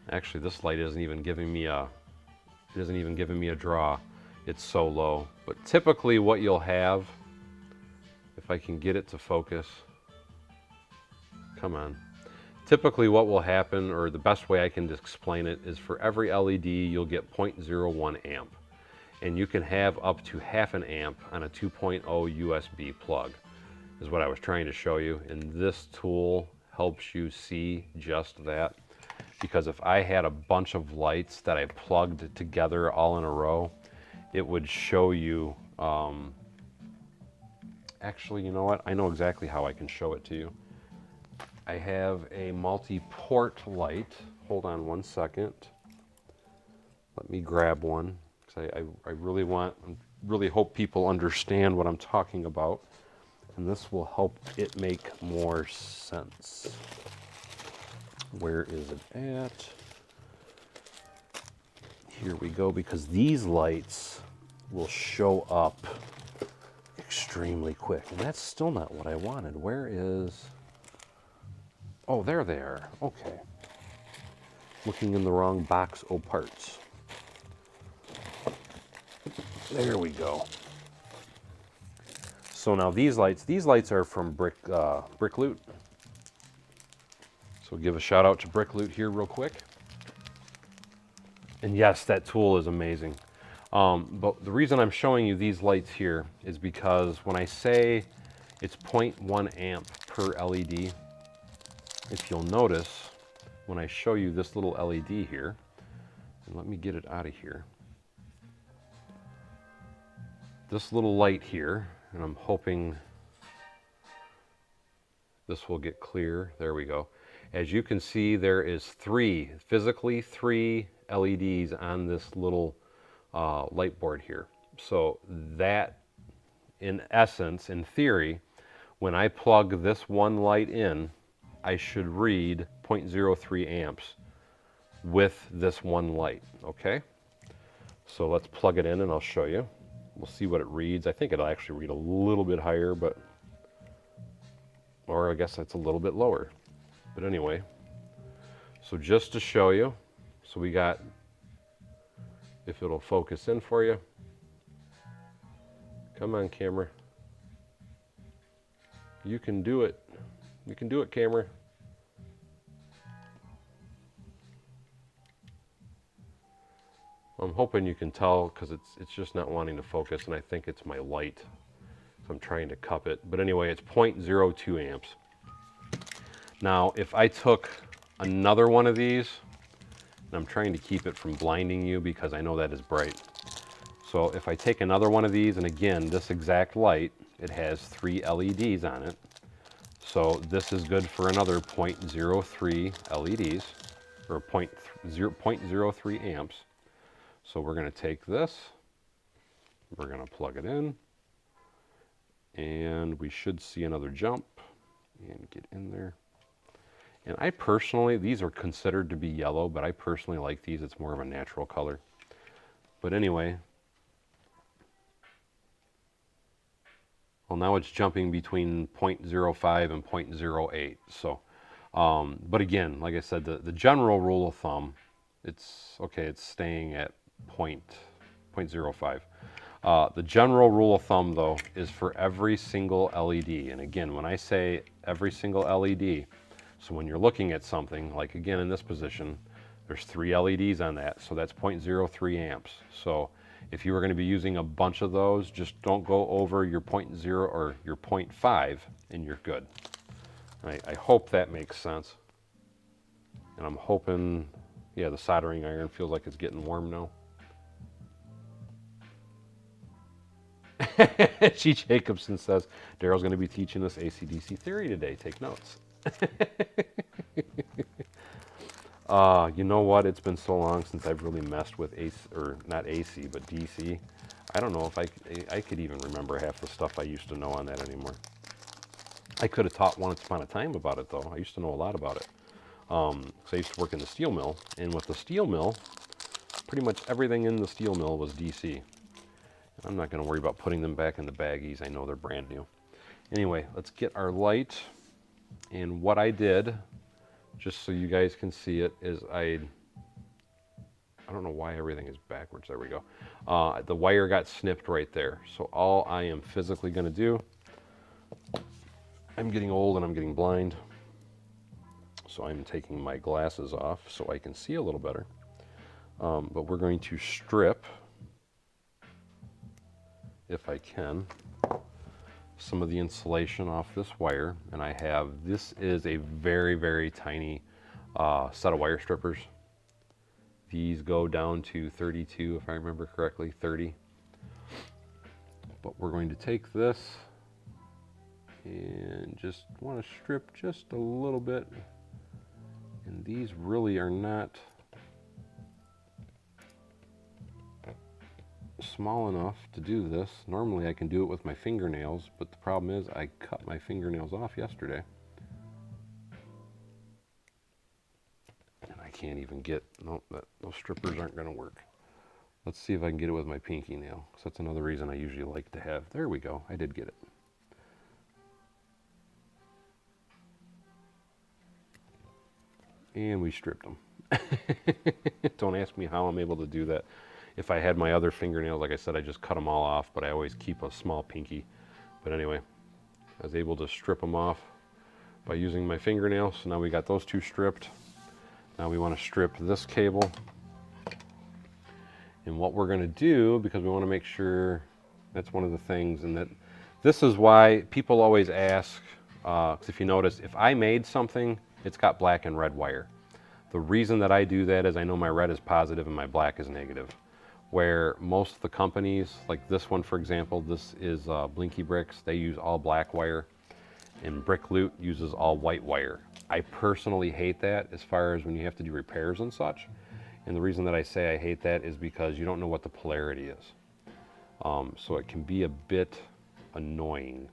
actually this light isn't even giving me a, draw. It's so low. But typically what you'll have, if I can get it to focus, come on. Typically what will happen, or the best way I can explain it, is for every LED you'll get 0.01 amp. And you can have up to half an amp on a 2.0 USB plug, is what I was trying to show you. And this tool helps you see just that. Because if I had a bunch of lights that I plugged together all in a row, it would show you, actually, you know what? I know exactly how I can show it to you. I have a multi-port light. Hold on one second. Let me grab one, because I really hope people understand what I'm talking about. And this will help it make more sense. Where is it at? Here we go, because these lights will show up extremely quick. And that's still not what I wanted. Where is... Oh, there they are. Okay. Looking in the wrong box of parts. There we go. So now these lights are from Brick Loot. So give a shout out to Brick Loot here real quick. And yes, that tool is amazing. But the reason I'm showing you these lights here is because when I say it's 0.1 amp per LED, if you'll notice, when I show you this little LED here, and let me get it out of here, this little light here, and I'm hoping this will get clear. There we go. As you can see, there is physically three LEDs on this little light board here. So that, in essence, in theory, when I plug this one light in, I should read 0.03 amps with this one light, okay? So let's plug it in and I'll show you. We'll see what it reads. I think it'll actually read a little bit higher, but, or I guess that's a little bit lower. But anyway, so just to show you, so we got, if it'll focus in for you. Come on, camera. You can do it. You can do it, camera. I'm hoping you can tell because it's just not wanting to focus, and I think it's my light. So I'm trying to cup it. But anyway, it's 0.02 amps. Now, if I took another one of these, and I'm trying to keep it from blinding you because I know that is bright. So if I take another one of these, and again, this exact light, it has 3 LEDs on it. So this is good for another 0.03 LEDs, or 0.03 amps. So we're going to take this, we're going to plug it in, and we should see another jump, and get in there. And I personally, these are considered to be yellow, but I personally like these. It's more of a natural color. But anyway, well, now it's jumping between 0.05 and 0.08. So, but again, like I said, the general rule of thumb, it's okay, it's staying at 0.05. The general rule of thumb, though, is for every single LED. And again, when I say every single LED, so when you're looking at something, like again in this position, there's 3 LEDs on that, so that's 0.03 amps. So if you were going to be using a bunch of those, just don't go over your 0.0 or your 0.5, and you're good. I hope that makes sense. And I'm hoping, yeah, the soldering iron feels like it's getting warm now. G. Jacobson says, Daryl's going to be teaching us AC/DC theory today. Take notes. You know what? It's been so long since I've really messed with AC, or not AC, but DC. I don't know if I could even remember half the stuff I used to know on that anymore. I could have taught once upon a time about it, though. I used to know a lot about it. Because I used to work in the steel mill, and with the steel mill, pretty much everything in the steel mill was DC. I'm not going to worry about putting them back in the baggies. I know they're brand new. Anyway, let's get our light. And what I did, just so you guys can see it, is I don't know why everything is backwards. There we go. The wire got snipped right there. So all I am physically going to do, I'm getting old and I'm getting blind. So I'm taking my glasses off so I can see a little better. But we're going to strip, if I can, some of the insulation off this wire. And I have, this is a very, very tiny set of wire strippers. These go down to 32, if I remember correctly, 30. But we're going to take this and just want to strip just a little bit. And these really are not small enough to do this. Normally I can do it with my fingernails, but the problem is I cut my fingernails off yesterday. And I can't even get, nope, those strippers aren't going to work. Let's see if I can get it with my pinky nail, because that's another reason I usually like to have. There we go, I did get it. And we stripped them. Don't ask me how I'm able to do that. If I had my other fingernails, like I said, I just cut them all off, but I always keep a small pinky. But anyway, I was able to strip them off by using my fingernails. So now we got those two stripped. Now we want to strip this cable. And what we're going to do, because we want to make sure, that's one of the things, and that this is why people always ask, 'cause if you notice, if I made something, it's got black and red wire. The reason that I do that is I know my red is positive and my black is negative. Where most of the companies, like this one for example, this is Blinky Bricks, they use all black wire, and Brick Loot uses all white wire. I personally hate that as far as when you have to do repairs and such. And the reason that I say I hate that is because you don't know what the polarity is. So it can be a bit annoying,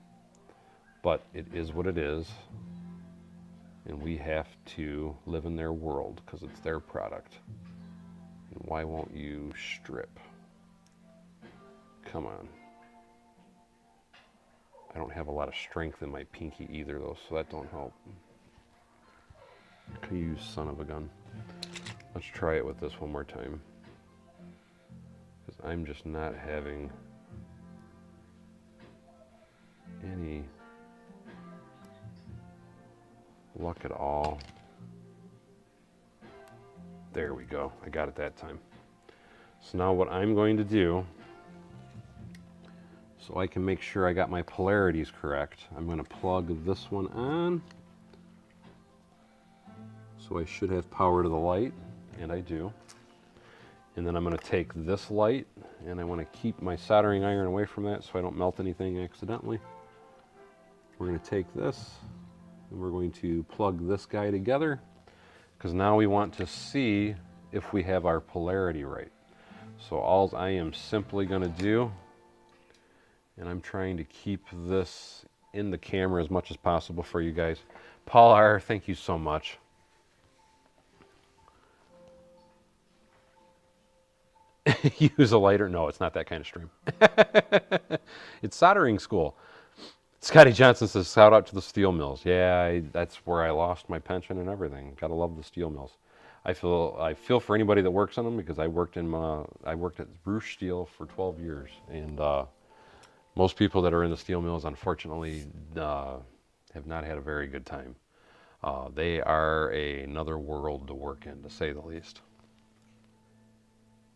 but it is what it is. And we have to live in their world because it's their product. And why won't you strip? Come on. I don't have a lot of strength in my pinky either though, so that don't help. You son of a gun. Let's try it with this one more time. Because I'm just not having any luck at all. There we go. I got it that time. So now what I'm going to do, so I can make sure I got my polarities correct, I'm going to plug this one on. So I should have power to the light, and I do. And then I'm going to take this light, and I want to keep my soldering iron away from that so I don't melt anything accidentally. We're going to take this, and we're going to plug this guy together, because now we want to see if we have our polarity right. So all I am simply going to do, and I'm trying to keep this in the camera as much as possible for you guys. Paul R., thank you so much. Use a lighter? No, it's not that kind of stream. It's soldering school. Scotty Johnson says, shout out to the steel mills. Yeah, that's where I lost my pension and everything. Gotta love the steel mills. I feel for anybody that works on them, because I worked at Bruce Steel for 12 years, and most people that are in the steel mills, unfortunately, have not had a very good time. They are another world to work in, to say the least.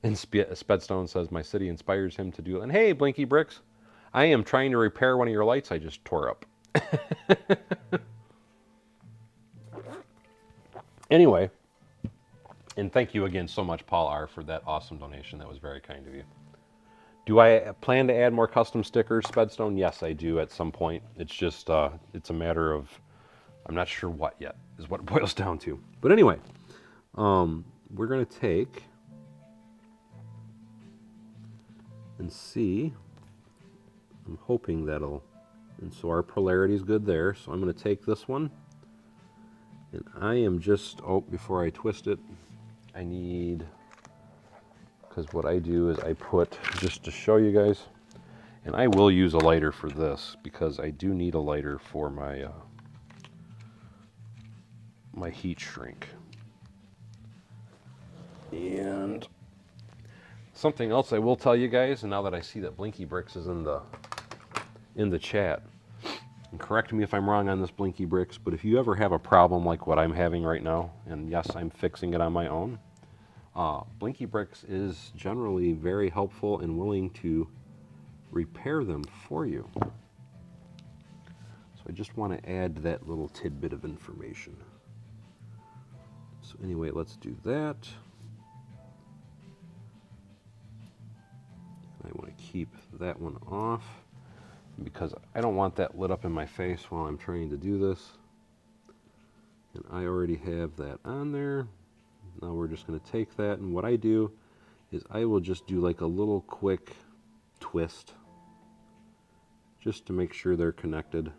And Spedstone says, my city inspires him to do it. And hey, Blinky Bricks, I am trying to repair one of your lights I just tore up. Anyway, and thank you again so much, Paul R., for that awesome donation. That was very kind of you. Do I plan to add more custom stickers, Spedstone? Yes, I do at some point. It's just, it's a matter of, I'm not sure what yet, is what it boils down to. But anyway, we're going to take and see. I'm hoping that'll, and so our polarity is good there. So I'm going to take this one, and I am just, before I twist it, I need, because what I do is I put, just to show you guys, and I will use a lighter for this, because I do need a lighter for my, my heat shrink. And something else I will tell you guys, and now that I see that Blinky Bricks is in the chat, and correct me if I'm wrong on this, Blinky Bricks, but if you ever have a problem like what I'm having right now, and yes, I'm fixing it on my own, Blinky Bricks is generally very helpful and willing to repair them for you. So I just want to add that little tidbit of information. So anyway, let's do that. I want to keep that one off, because I don't want that lit up in my face while I'm trying to do this. And I already have that on there. Now we're just going to take that, and what I do is I will just do like a little quick twist just to make sure they're connected.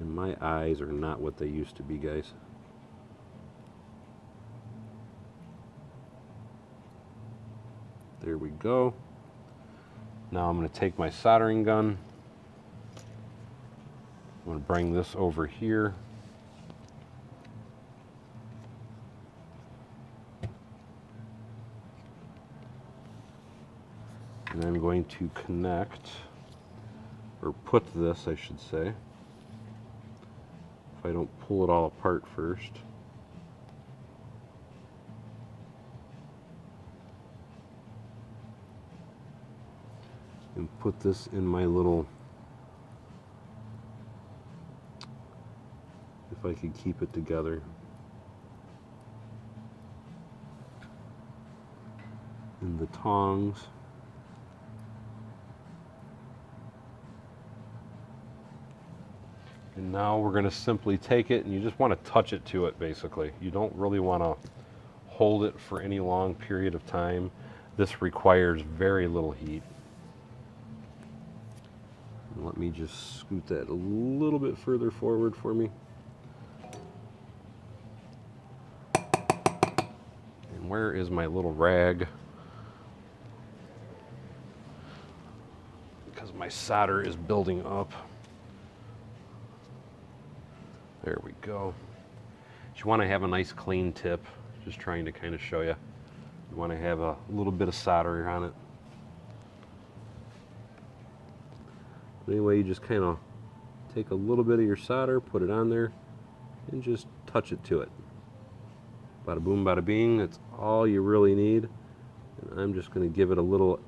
And my eyes are not what they used to be, guys. There we go. Now I'm going to take my soldering gun. I'm going to bring this over here. And I'm going to connect, or put this, I should say, if I don't pull it all apart first. And put this in my little, if I could keep it together. In the tongs. And now we're going to simply take it, and you just want to touch it to it, basically. You don't really want to hold it for any long period of time. This requires very little heat. And let me just scoot that a little bit further forward for me. And where is my little rag? Because my solder is building up. There we go. You want to have a nice clean tip. Just trying to kind of show you. You want to have a little bit of solder on it. Anyway, you just kind of take a little bit of your solder, put it on there, and just touch it to it. Bada boom, bada bing. That's all you really need. And I'm just going to give it a little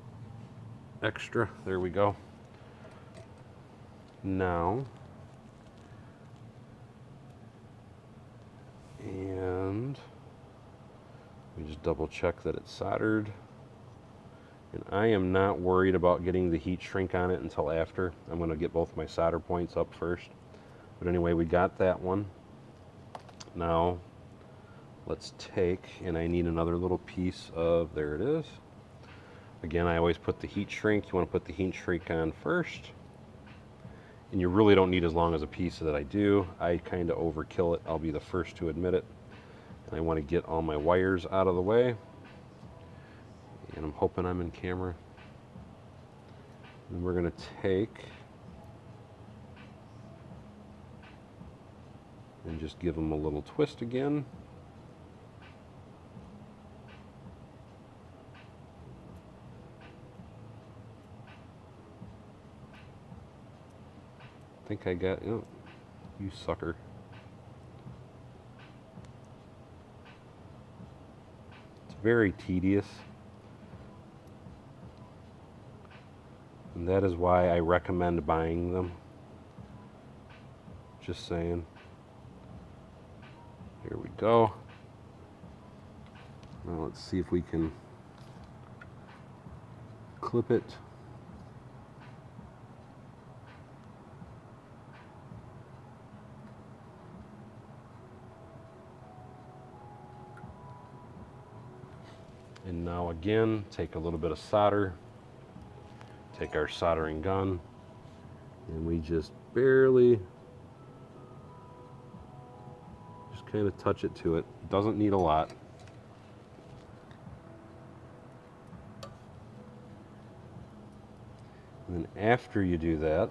extra. There we go. Now, and we just double check that it's soldered. And I am not worried about getting the heat shrink on it until after. I'm going to get both my solder points up first. But anyway, we got that one. Now, let's take, and I need another little piece of, there it is. Again, I always put the heat shrink. You want to put the heat shrink on first. And you really don't need as long as a piece that I do. I kind of overkill it. I'll be the first to admit it. And I want to get all my wires out of the way. And I'm hoping I'm in camera. And we're going to take and just give them a little twist again. I think I got, oh, you sucker. It's very tedious. And that is why I recommend buying them. Just saying. Here we go. Now let's see if we can clip it. And now again, take a little bit of solder, take our soldering gun, and we just barely just kind of touch it to it. Doesn't need a lot. And then after you do that,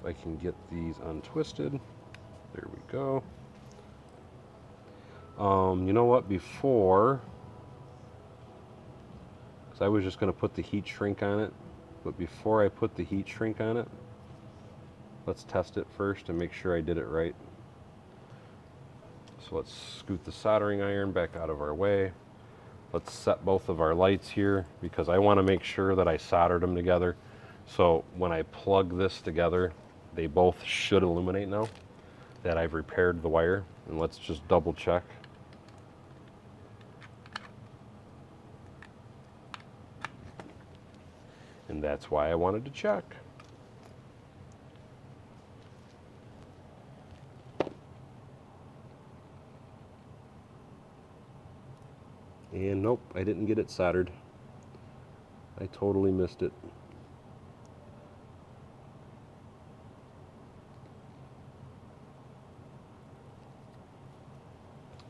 if I can get these untwisted, there we go. You know what, before, because I was just going to put the heat shrink on it, but before I put the heat shrink on it, let's test it first and make sure I did it right. So let's scoot the soldering iron back out of our way. Let's set both of our lights here because I want to make sure that I soldered them together. So when I plug this together, they both should illuminate now that I've repaired the wire. And let's just double check. And that's why I wanted to check. And nope, I didn't get it soldered. I totally missed it.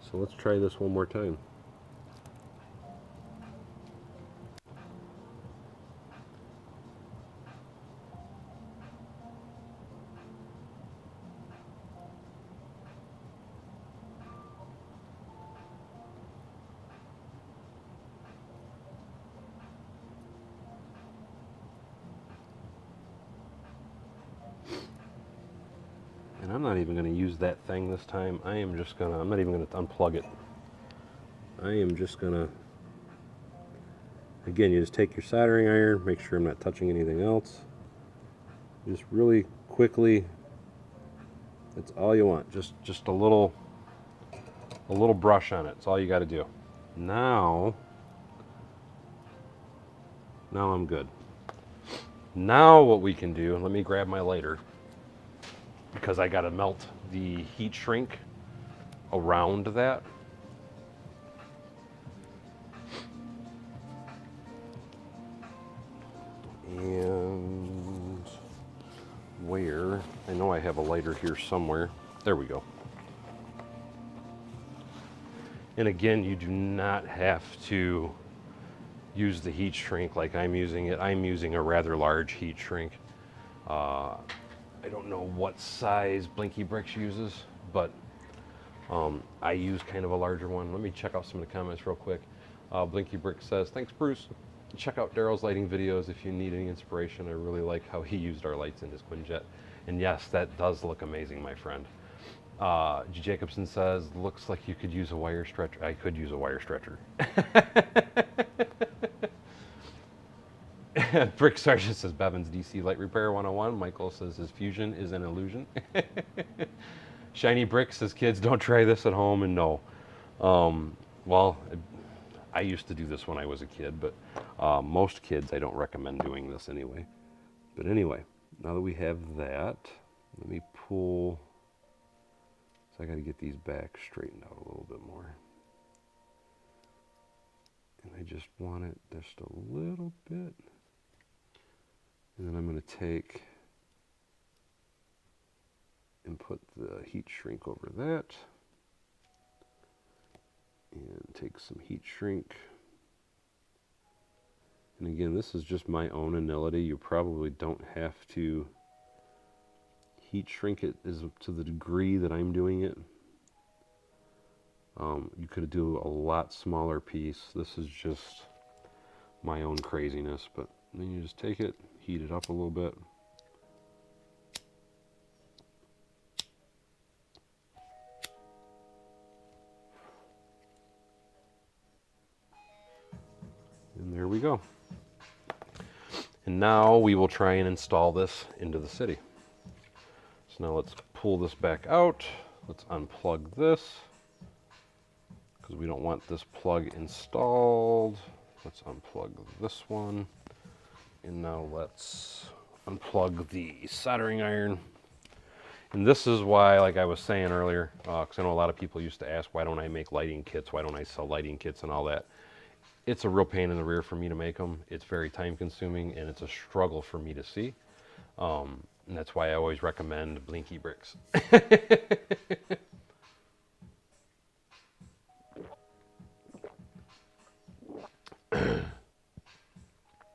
So let's try this one more time. And I'm not even going to use that thing this time. I'm not even going to unplug it. I am just going to, again, you just take your soldering iron, make sure I'm not touching anything else. Just really quickly, that's all you want. Just a little brush on it. That's all you got to do. Now I'm good. Now what we can do, let me grab my lighter, because I got to melt the heat shrink around that. And where, I know I have a lighter here somewhere. There we go. And again, you do not have to use the heat shrink like I'm using it. I'm using a rather large heat shrink. I don't know what size Blinky Bricks uses, but I use kind of a larger one. Let me check out some of the comments real quick. Blinky Brick says, thanks Bruce. Check out Daryl's lighting videos if you need any inspiration. I really like how he used our lights in his Quinjet. And yes, that does look amazing, my friend. G. Jacobson says, looks like you could use a wire stretcher. I could use a wire stretcher. Brick Sergeant says, Bevan's DC Light Repair 101. Michael says, his fusion is an illusion. Shiny Brick says, kids, don't try this at home. And no. Well, I used to do this when I was a kid, but most kids, I don't recommend doing this anyway. But anyway, now that we have that, let me pull. So I got to get these back straightened out a little bit more. And I just want it just a little bit. And then I'm going to take and put the heat shrink over that. And take some heat shrink. And again, this is just my own anility. You probably don't have to heat shrink it as to the degree that I'm doing it. You could do a lot smaller piece. This is just my own craziness, but then you just take it, heat it up a little bit. And there we go. And now we will try and install this into the city. So now let's pull this back out. Let's unplug this, because we don't want this plug installed. Let's unplug this one. And now let's unplug the soldering iron. And this is why, like I was saying earlier, because I know a lot of people used to ask, why don't I make lighting kits? Why don't I sell lighting kits and all that? It's a real pain in the rear for me to make them. It's very time consuming, and it's a struggle for me to see. And that's why I always recommend Blinky Bricks.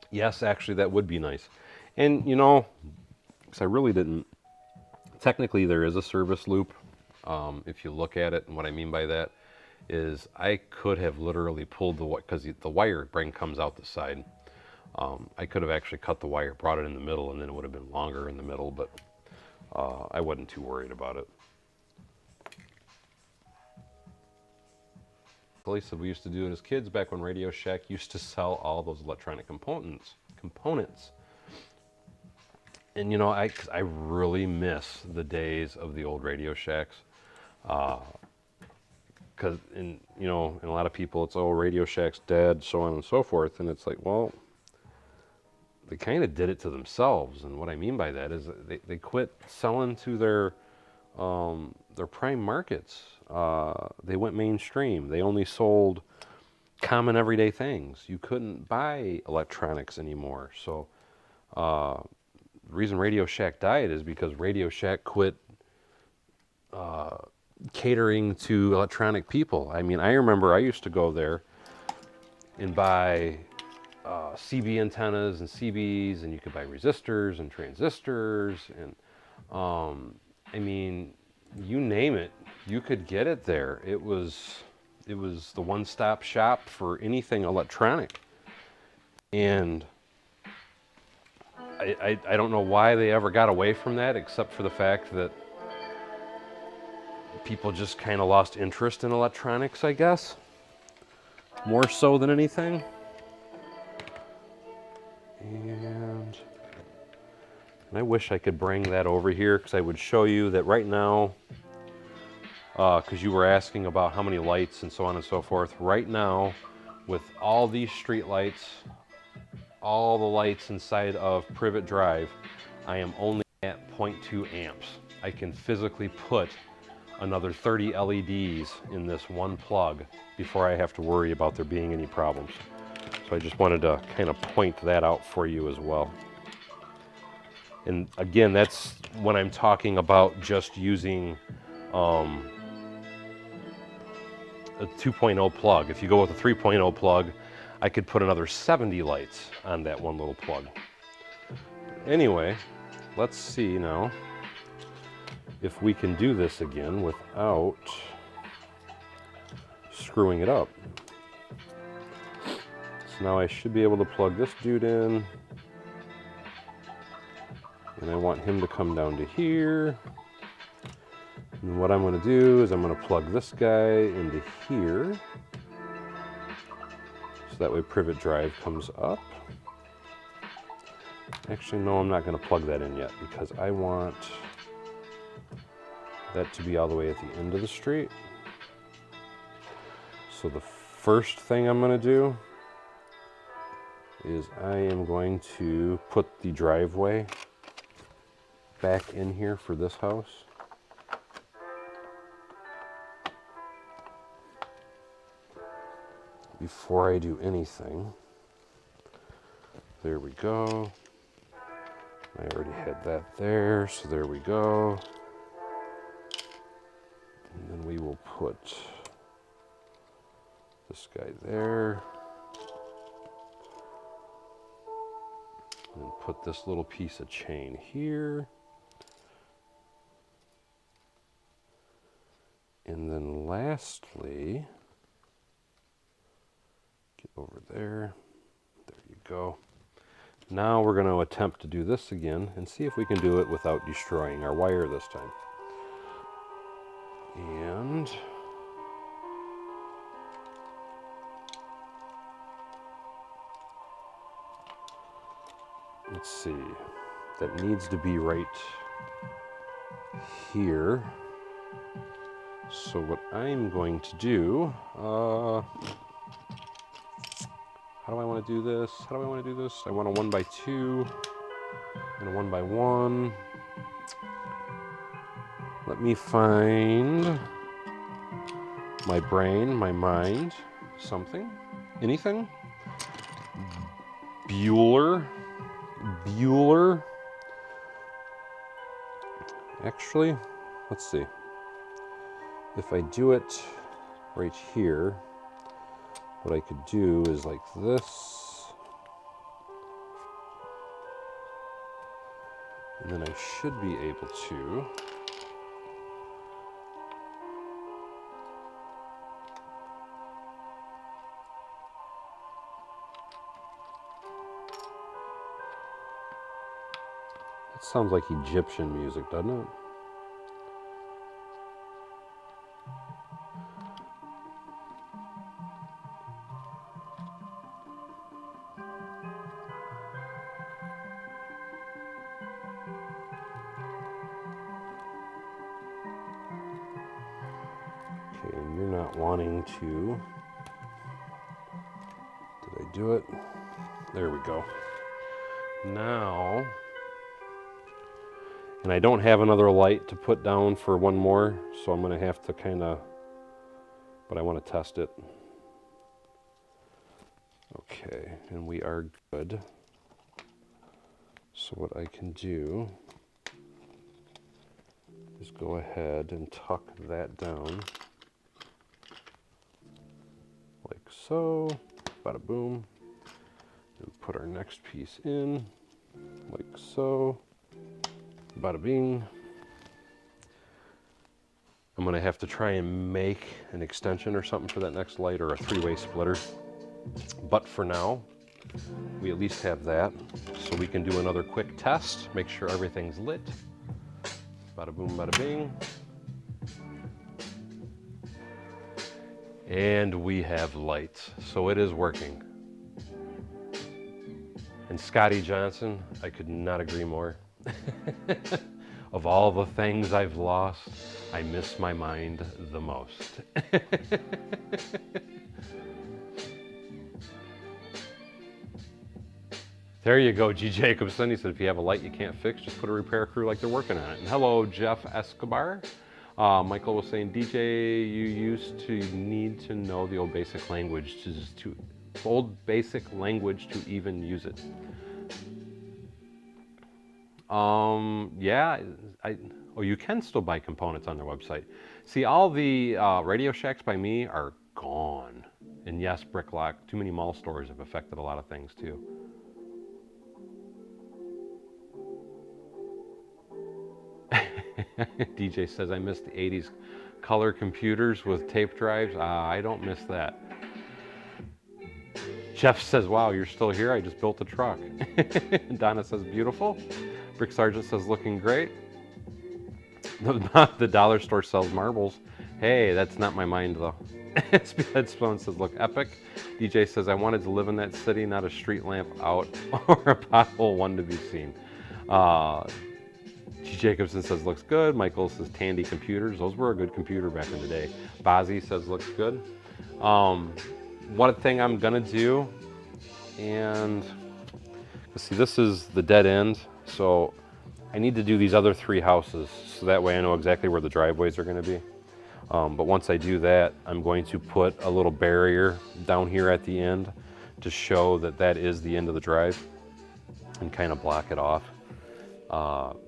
Yes, actually, that would be nice. And, you know, because I really didn't, technically there is a service loop, if you look at it. And what I mean by that is I could have literally pulled the, because the wire ring comes out the side. I could have actually cut the wire, brought it in the middle, and then it would have been longer in the middle, but I wasn't too worried about it. Billy said we used to do it as kids back when Radio Shack used to sell all those electronic components. And you know, I really miss the days of the old Radio Shacks. Because, you know, and a lot of people, it's, oh, Radio Shack's dead, so on and so forth. And it's like, well, they kind of did it to themselves. And what I mean by that is they quit selling to their prime markets. They went mainstream. They only sold common everyday things. You couldn't buy electronics anymore. So the reason Radio Shack died is because Radio Shack quit catering to electronic people. I mean, I remember I used to go there and buy CB antennas and CBs, and you could buy resistors and transistors, and I mean, you name it, you could get it there. It was the one-stop shop for anything electronic. And I don't know why they ever got away from that, except for the fact that people just kind of lost interest in electronics, I guess. More so than anything. And I wish I could bring that over here because I would show you that right now, because you were asking about how many lights and so on and so forth. Right now, with all these street lights, all the lights inside of Privet Drive, I am only at 0.2 amps. I can physically put another 30 LEDs in this one plug before I have to worry about there being any problems. So I just wanted to kind of point that out for you as well. And again, that's when I'm talking about just using a 2.0 plug. If you go with a 3.0 plug, I could put another 70 lights on that one little plug. Anyway, let's see now if we can do this again without screwing it up. So now I should be able to plug this dude in. And I want him to come down to here. And what I'm going to do is I'm going to plug this guy into here. So that way Privet Drive comes up. Actually, no, I'm not going to plug that in yet because I want that to be all the way at the end of the street. So the first thing I'm going to do is I am going to put the driveway back in here for this house. Before I do anything. There we go. I already had that there, so there we go. And then we will put this guy there. And put this little piece of chain here. And then lastly, get over there. There you go. Now we're going to attempt to do this again and see if we can do it without destroying our wire this time. And let's see, that needs to be right here. So what I'm going to do, how do I want to do this? How do I want to do this? I want a 1x2 and a 1x1. Let me find my brain, my mind, something, anything. Bueller. Actually, let's see. If I do it right here, what I could do is like this. And then I should be able to that sounds like Egyptian music, doesn't it? Okay, and you're not wanting to. Did I do it? There we go. Now, and I don't have another light to put down for one more, so I'm going to have to kind of, but I want to test it. Okay, and we are good. So what I can do is go ahead and tuck that down like so, bada boom, and put our next piece in like so, bada bing. I'm going to have to try and make an extension or something for that next light, or a three-way splitter, but for now we at least have that, so we can do another quick test, make sure everything's lit. Bada boom, bada bing. And we have lights, so it is working. And Scotty Johnson, I could not agree more. Of all the things I've lost, I miss my mind the most. There you go, G. Jacobson. He said, if you have a light you can't fix, just put a repair crew like they're working on it. And hello, Jeff Escobar. Michael was saying, DJ, you used to need to know the old basic language to even use it. Yeah, you can still buy components on their website. See, all the Radio Shacks by me are gone. And yes, Bricklock, too many mall stores have affected a lot of things too. DJ says, I miss the 80s color computers with tape drives. I don't miss that. Jeff says, wow, you're still here? I just built a truck. Donna says, beautiful. Brick Sergeant says, looking great. The dollar store sells marbles. Hey, that's not my mind though. Speedhead Sloan says, look epic. DJ says, I wanted to live in that city, not a street lamp out or a pothole one to be seen. G. Jacobson says, looks good. Michael says, Tandy computers. Those were a good computer back in the day. Bozzy says, looks good. One thing I'm gonna do, and let's see, this is the dead end. So I need to do these other 3 houses. So that way I know exactly where the driveways are gonna be. But once I do that, I'm going to put a little barrier down here at the end to show that that is the end of the drive and kind of block it off.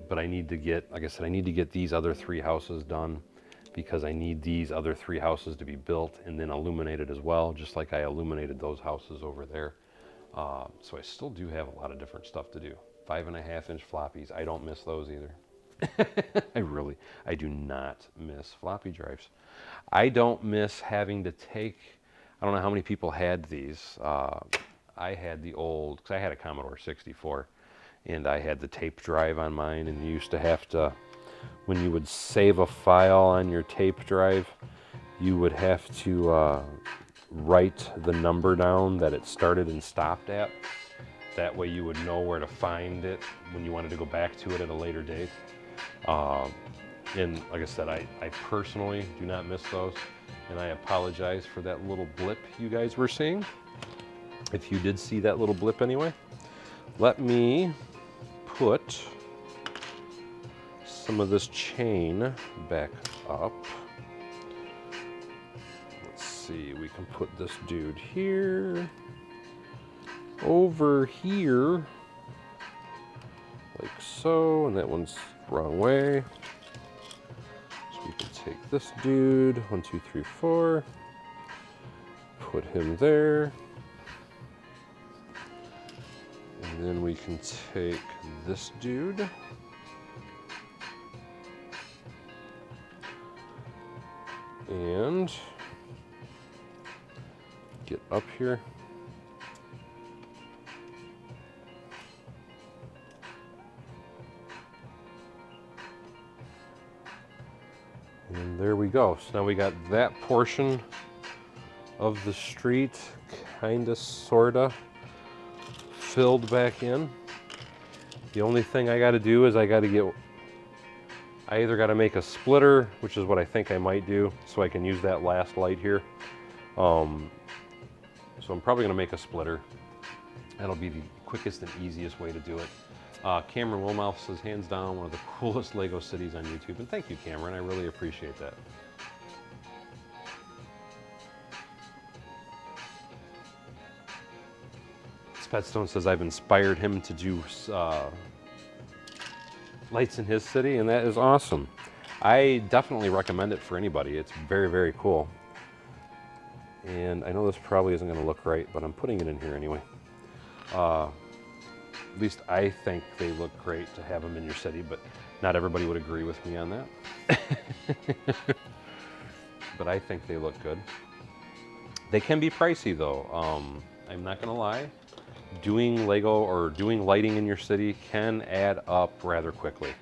But I need to get, like I said, I need to get these other 3 houses done because I need these other 3 houses to be built and then illuminated as well, just like I illuminated those houses over there. So I still do have a lot of different stuff to do. 5.5-inch floppies, I don't miss those either. I do not miss floppy drives. I don't miss having to take, I don't know how many people had these. I had the old, because I had a Commodore 64, and I had the tape drive on mine, and you used to have to, when you would save a file on your tape drive, you would have to write the number down that it started and stopped at. That way you would know where to find it when you wanted to go back to it at a later date. And like I said, I personally do not miss those, and I apologize for that little blip you guys were seeing. If you did see that little blip anyway, let me put some of this chain back up. Let's see, we can put this dude here, over here, like so, and that one's wrong way. So we can take this dude, 1, 2, 3, 4, put him there. And then we can take this dude. And get up here. And there we go. So now we got that portion of the street kinda sorta filled back in. The only thing I gotta do is I either gotta make a splitter, which is what I think I might do, so I can use that last light here. So I'm probably gonna make a splitter. That'll be the quickest and easiest way to do it. Cameron Wilmouth says, hands down, one of the coolest Lego cities on YouTube. And thank you, Cameron, I really appreciate that. Spetstone says, I've inspired him to do lights in his city, and that is awesome. I definitely recommend it for anybody. It's very, very cool. And I know this probably isn't going to look right, but I'm putting it in here anyway. At least I think they look great to have them in your city, but not everybody would agree with me on that. But I think they look good. They can be pricey though. I'm not going to lie. Doing Lego or doing lighting in your city can add up rather quickly.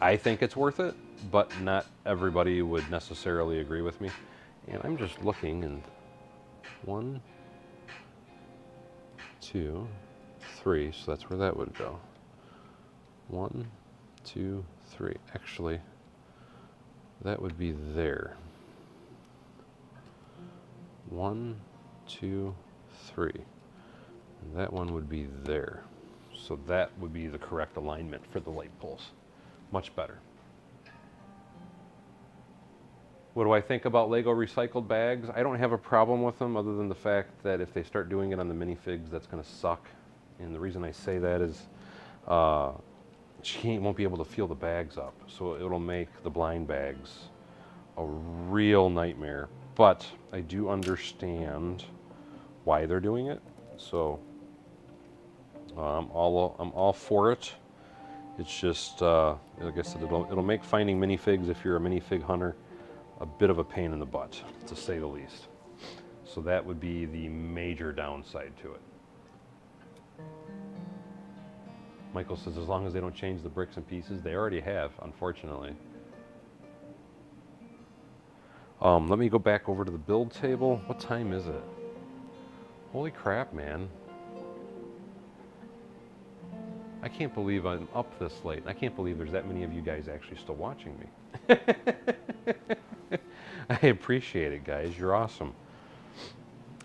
I think it's worth it, but not everybody would necessarily agree with me. And I'm just looking, and 1, 2, 3, so that's where that would go. 1, 2, 3. Actually, that would be there. 1, 2, 3. And that one would be there. So that would be the correct alignment for the light poles. Much better. What do I think about Lego recycled bags? I don't have a problem with them, other than the fact that if they start doing it on the minifigs, that's going to suck. And the reason I say that is she won't be able to feel the bags up. So it'll make the blind bags a real nightmare. But I do understand why they're doing it. So I'm all for it. It's just, like I said, it'll make finding minifigs, if you're a minifig hunter, a bit of a pain in the butt, to say the least. So that would be the major downside to it. Michael says, as long as they don't change the bricks and pieces, they already have, unfortunately. Let me go back over to the build table. What time is it? Holy crap, man. I can't believe I'm up this late. I can't believe there's that many of you guys actually still watching me. I appreciate it, guys. You're awesome.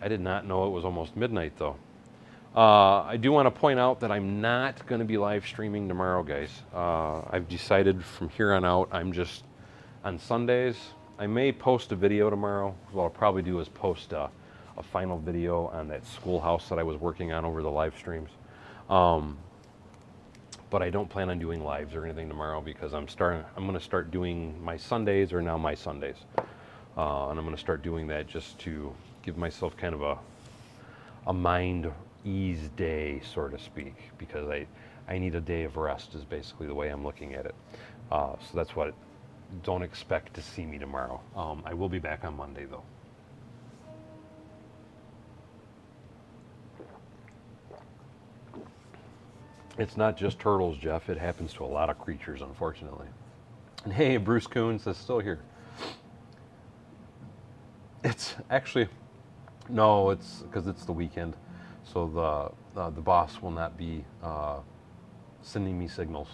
I did not know it was almost midnight, though. I do want to point out that I'm not going to be live streaming tomorrow, guys. I've decided from here on out, I'm just on Sundays. I may post a video tomorrow. What I'll probably do is post a final video on that schoolhouse that I was working on over the live streams. But I don't plan on doing lives or anything tomorrow, because I'm going to start doing my Sundays, or now my Sundays. And I'm going to start doing that just to give myself kind of a mind ease day, so to speak, because I need a day of rest is basically the way I'm looking at it. So that's what, don't expect to see me tomorrow. I will be back on Monday, though. It's not just turtles, Jeff. It happens to a lot of creatures, unfortunately. And hey, Bruce Coons is still here. It's actually, no, it's because it's the weekend. So the boss will not be sending me signals.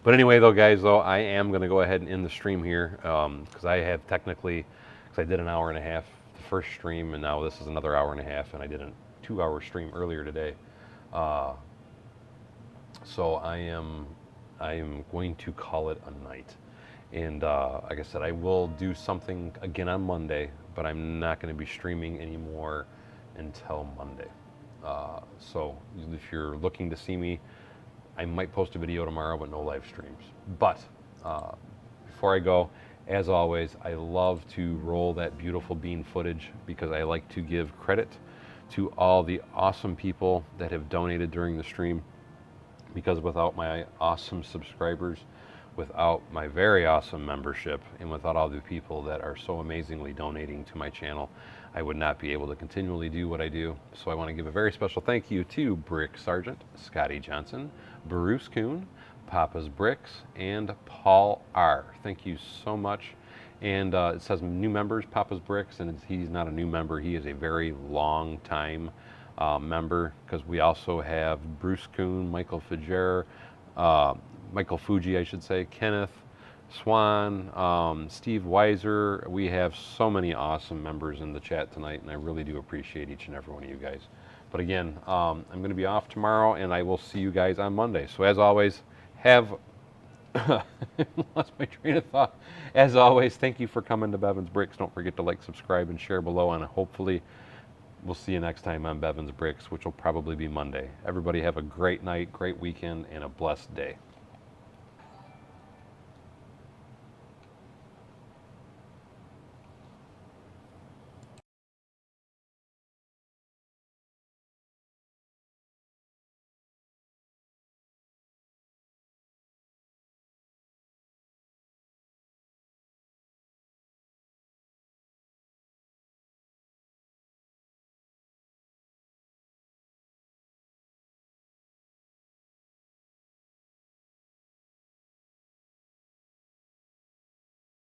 But anyway, though, guys, I am going to go ahead and end the stream here, because I have technically, because I did an hour and a half the first stream, and now this is another hour and a half, and I did a 2-hour stream earlier today. So I am going to call it a night. And like I said, I will do something again on Monday, but I'm not going to be streaming anymore until Monday. So if you're looking to see me, I might post a video tomorrow, but no live streams. But before I go, as always, I love to roll that beautiful bean footage, because I like to give credit to all the awesome people that have donated during the stream, because without my awesome subscribers, without my very awesome membership, and without all the people that are so amazingly donating to my channel, I would not be able to continually do what I do. So I want to give a very special thank you to Brick Sargent, Scotty Johnson, Bruce Kuhn, Papa's Bricks, and Paul R. Thank you so much. And it says new members, Papa's Bricks, and he's not a new member. He is a very long time member, because we also have Bruce Kuhn, Michael Fujier, Michael Fuji, I should say, Kenneth Swan, Steve Weiser. We have so many awesome members in the chat tonight, and I really do appreciate each and every one of you guys. But again, I'm going to be off tomorrow, and I will see you guys on Monday. So as always, have lost my train of thought. As always, thank you for coming to Bevan's Bricks. Don't forget to like, subscribe, and share below, and hopefully we'll see you next time on Bevan's Bricks, which will probably be Monday. Everybody have a great night, great weekend, and a blessed day.